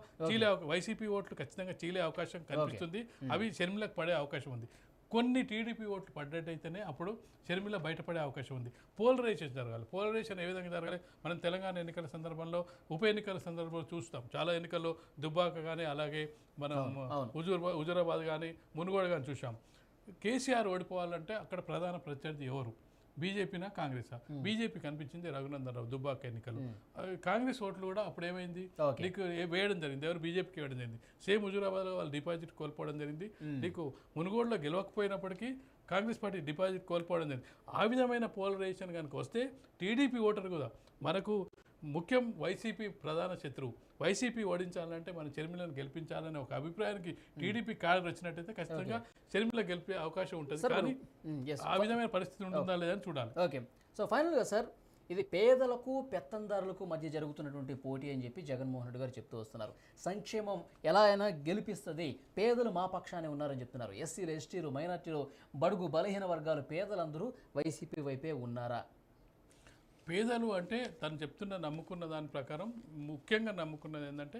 వైసీపీ ఓట్లు ఖచ్చితంగా చీలే అవకాశం కనిపిస్తుంది. అవి షర్మిలకు పడే అవకాశం ఉంది. కొన్ని టీడీపీ ఓట్లు పడ్డట్టయితేనే అప్పుడు షర్మిల బయటపడే అవకాశం ఉంది. పోలరైజేషన్ జరగాలి. పోలరైజేషన్ ఏ విధంగా జరగాలి? మనం తెలంగాణ ఎన్నికల సందర్భంలో ఉప ఎన్నికల సందర్భంలో చూస్తాం. చాలా ఎన్నికల్లో దుబ్బాక కానీ అలాగే మనం హుజూరాబాద్ కానీ మునుగోడు కానీ చూసాం. కేసీఆర్ ఓడిపోవాలంటే అక్కడ ప్రధాన ప్రత్యర్థి ఎవరు? బీజేపీనా కాంగ్రెసా? బీజేపీ కనిపించింది రఘునందన్ రావు దుబ్బాక ఎన్నికలు. కాంగ్రెస్ ఓట్లు కూడా అప్పుడు ఏమైంది, నీకు వేయడం జరిగింది. ఎవరు? బీజేపీకి వేయడం జరిగింది. సేమ్ హుజూరాబాద్లో వాళ్ళు డిపాజిట్ కోల్పోవడం జరిగింది. నీకు మునుగోడులో గెలవకపోయినప్పటికీ కాంగ్రెస్ పార్టీ డిపాజిట్ కోల్పోవడం జరిగింది. ఆ విధమైన పోలరైజేషన్ కనుక వస్తే టీడీపీ ఓటర్ కూడా మనకు ముఖ్యం వైసీపీ ప్రధాన శత్రువు. వైసీపీ ఓడించాలంటే మన షర్మిలను గెలిపించాలనే ఒక అభిప్రాయానికి టీడీపీ కార్డు వచ్చినట్టయితే ఖచ్చితంగా షర్మిల గెలిపే అవకాశం ఉంటుంది. కానీ ఆ విధమైన పరిస్థితి ఉంటుందా లేదని చూడాలి. ఓకే, సో ఫైనల్గా సార్, ఇది పేదలకు పెత్తందారులకు మధ్య జరుగుతున్నటువంటి పోటీ అని చెప్పి జగన్మోహన్ రెడ్డి గారు చెప్తూ వస్తున్నారు. సంక్షేమం ఎలా అయినా గెలిపిస్తుంది, పేదలు మా పక్షానే ఉన్నారని చెప్తున్నారు. ఎస్సీలు, ఎస్టీలు, మైనార్టీలు, బడుగు బలహీన వర్గాలు పేదలందరూ వైసీపీ వైపే ఉన్నారా? పేదలు అంటే తను చెప్తున్న నమ్ముకున్న దాని ప్రకారం ముఖ్యంగా నమ్ముకున్నది ఏంటంటే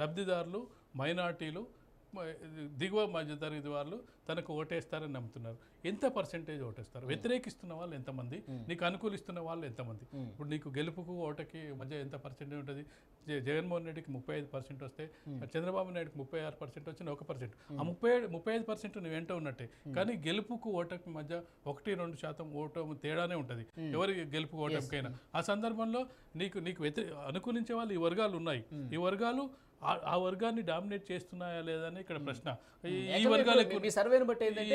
లబ్ధిదారులు, మైనార్టీలు, దిగువ మధ్యతరగతి వాళ్ళు తనకు ఓటేస్తారని నమ్ముతున్నారు. ఎంత పర్సెంటేజ్ ఓటేస్తారు? వ్యతిరేకిస్తున్న వాళ్ళు ఎంతమంది, నీకు అనుకూలిస్తున్న వాళ్ళు ఎంతమంది? ఇప్పుడు నీకు గెలుపుకు ఓటకి మధ్య ఎంత పర్సెంటేజ్ ఉంటుంది? జగన్మోహన్ రెడ్డికి 35% వస్తే, చంద్రబాబు నాయుడుకి 36% వచ్చిన 1%. ఆ 35% నువ్వు వెంట ఉన్నట్టే. కానీ గెలుపుకు ఓటకి మధ్య 1-2% ఓటమి తేడానే ఉంటుంది ఎవరి గెలుపు ఓటమికైనా. ఆ సందర్భంలో నీకు అనుకూలించే వాళ్ళు ఈ వర్గాలు ఉన్నాయి. ఈ వర్గాలు ఆ వర్గాన్ని డామినేట్ చేస్తున్నాయా లేదని ఇక్కడ ప్రశ్న. ఈ వర్గాలు ఎక్కువ,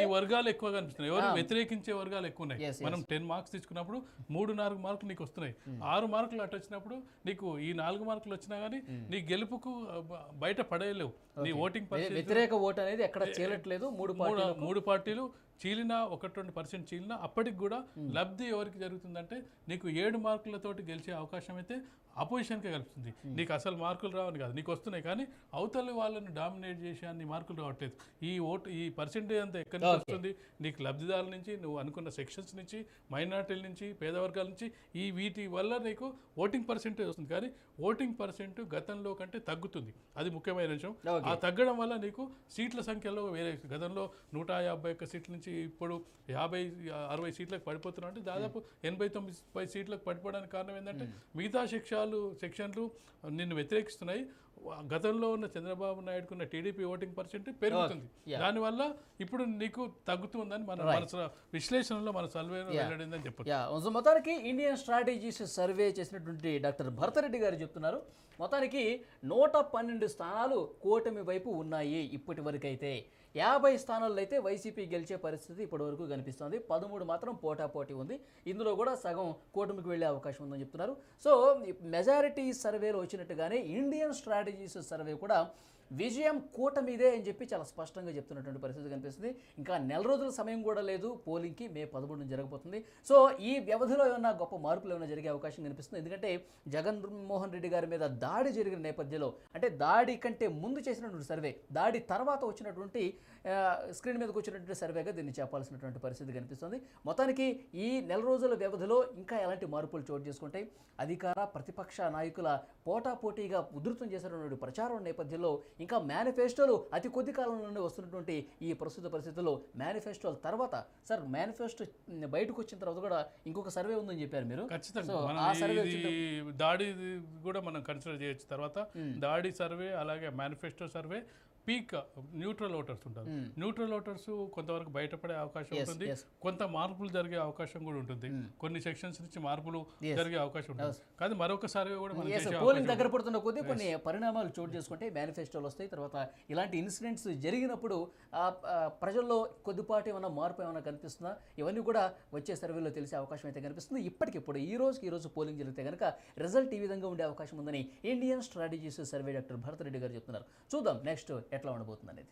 ఈ వర్గాలు ఎక్కువ కనిపిస్తున్నాయి. ఎవరు వ్యతిరేకించే వర్గాలు ఎక్కువ ఉన్నాయి. మనం 10 మార్క్స్ తీసుకున్నప్పుడు 3-4 మార్కులు నీకు వస్తున్నాయి. 6 మార్కులు అటు వచ్చినప్పుడు నీకు ఈ 4 మార్కులు వచ్చినా కానీ నీ గెలుపుకు బయట పడేయలేవు. నీ ఓటింగ్ వ్యతిరేక ఓటు అనేది ఎక్కడ చేయట్లేదు. మూడు పార్టీలు చీలినా 1-2% చీలినా అప్పటికి కూడా లబ్ధి ఎవరికి జరుగుతుందంటే నీకు 7 మార్కులతోటి గెలిచే అవకాశం అయితే అపోజిషన్కే కలుపుతుంది. నీకు అసలు మార్కులు రావని కాదు, నీకు వస్తున్నాయి. కానీ అవతలి వాళ్ళని డామినేట్ చేసే అన్ని మార్కులు రావట్లేదు. ఈ పర్సెంటేజ్ అంతా ఎక్కడి నుంచి వస్తుంది? నీకు లబ్ధిదారుల నుంచి, నువ్వు అనుకున్న సెక్షన్స్ నుంచి, మైనారిటీల నుంచి, పేదవర్గాల నుంచి, వీటి వల్ల నీకు ఓటింగ్ పర్సెంటేజ్ వస్తుంది. కానీ ఓటింగ్ పర్సెంట్ గతంలో కంటే తగ్గుతుంది. అది ముఖ్యమైన విషయం. ఆ తగ్గడం వల్ల నీకు సీట్ల సంఖ్యలో వేరే, గతంలో 151 సీట్ల నుంచి ఇప్పుడు 50-60 సీట్లకు పడిపోతున్నాం. అంటే దాదాపు 89 సీట్లకు పడిపోవడానికి కారణం ఏంటంటే మిగతా సెక్షన్లు నిన్ను వ్యతిరేకిస్తున్నాయి. గతంలో ఉన్న చంద్రబాబు నాయుడుకున్న టీడీపీ ఓటింగ్ పర్సెంట్ పెరుగుతుంది. దానివల్ల ఇప్పుడు నీకు తగ్గుతుందని మన విశ్లేషణలో మన సర్వేలో వెల్లడిందని చెప్పచ్చు. మొత్తానికి ఇండియన్ స్ట్రాటజీస్ సర్వే చేసినటువంటి డాక్టర్ భరతరెడ్డి గారు చెప్తున్నారు, మొత్తానికి 112 స్థానాలు కూటమి వైపు ఉన్నాయి. ఇప్పటి వరకు అయితే 50 స్థానాల్లో అయితే వైసీపీ గెలిచే పరిస్థితి ఇప్పటి వరకు కనిపిస్తుంది. 13 మాత్రం పోటాపోటీ ఉంది. ఇందులో కూడా సగం కూటమికి వెళ్ళే అవకాశం ఉందని చెప్తున్నారు. సో మెజారిటీ సర్వేలో వచ్చినట్టుగానే ఇండియన్ స్ట్రాటజీస్ సర్వే కూడా విజయం కూటమిదే అని చెప్పి చాలా స్పష్టంగా చెప్తున్నటువంటి పరిస్థితి కనిపిస్తుంది. ఇంకా నెల రోజుల సమయం కూడా లేదు పోలింగ్కి. మే 13 జరగబోతుంది. సో ఈ వ్యవధిలో ఏమైనా గొప్ప మార్పులు ఏమైనా జరిగే అవకాశం కనిపిస్తుంది. ఎందుకంటే జగన్మోహన్ రెడ్డి గారి మీద దాడి జరిగిన నేపథ్యంలో, అంటే దాడి కంటే ముందు చేసినటువంటి సర్వే, దాడి తర్వాత వచ్చినటువంటి స్క్రీన్ మీదకి వచ్చినటువంటి సర్వేగా దీన్ని చెప్పాల్సినటువంటి పరిస్థితి కనిపిస్తుంది. మొత్తానికి ఈ నెల రోజుల వ్యవధిలో ఇంకా ఎలాంటి మార్పులు చోటు చేసుకుంటాయి? అధికార ప్రతిపక్ష నాయకుల పోటాపోటీగా ఉధృతం చేసినటువంటి ప్రచారం నేపథ్యంలో ఇంకా మేనిఫెస్టోలు అతి కొద్ది కాలంలోనే వస్తున్నటువంటి ఈ ప్రస్తుత పరిస్థితుల్లో మేనిఫెస్టోల తర్వాత, సార్ మేనిఫెస్టో బయటకు వచ్చిన తర్వాత కూడా ఇంకొక సర్వే ఉందని చెప్పారు మీరు. ఖచ్చితంగా దాడి కూడా మనం కన్సిడర్ చేయొచ్చు. తర్వాత దాడి సర్వే, అలాగే manifesto survey, peak neutral voters ఉంటారు. న్యూట్రల్ ఓటర్స్ కొంతవరకు బయటపడే అవకాశం ఉంటుంది. కొంత మార్పులు జరిగే అవకాశం కూడా ఉంటుంది. కొన్ని సెక్షన్స్ నుంచి మార్పులు జరిగే అవకాశం ఉంటుంది. కానీ మరొకసారి కూడా పోలింగ్ దగ్గర పడుతున్న కొద్దీ కొన్ని పరిణామాలు చోటు చేసుకుంటే మేనిఫెస్టోలు వస్తాయి. తర్వాత ఇలాంటి ఇన్సిడెంట్స్ జరిగినప్పుడు ప్రజల్లో కొద్దిపాటి ఏమైనా మార్పు ఏమైనా కనిపిస్తుందా? ఇవన్నీ కూడా వచ్చే సర్వేలో తెలిసే అవకాశం అయితే కనిపిస్తుంది. ఇప్పటికిప్పుడు ఈ రోజు పోలింగ్ జరిగితే కనుక రిజల్ట్ ఈ విధంగా ఉండే అవకాశం ఉందని Indian strategies survey doctor Bharath Reddy గారు చెప్తున్నారు. చూద్దాం నెక్స్ట్ ఎట్లా ఉండబోతుంది అనేది.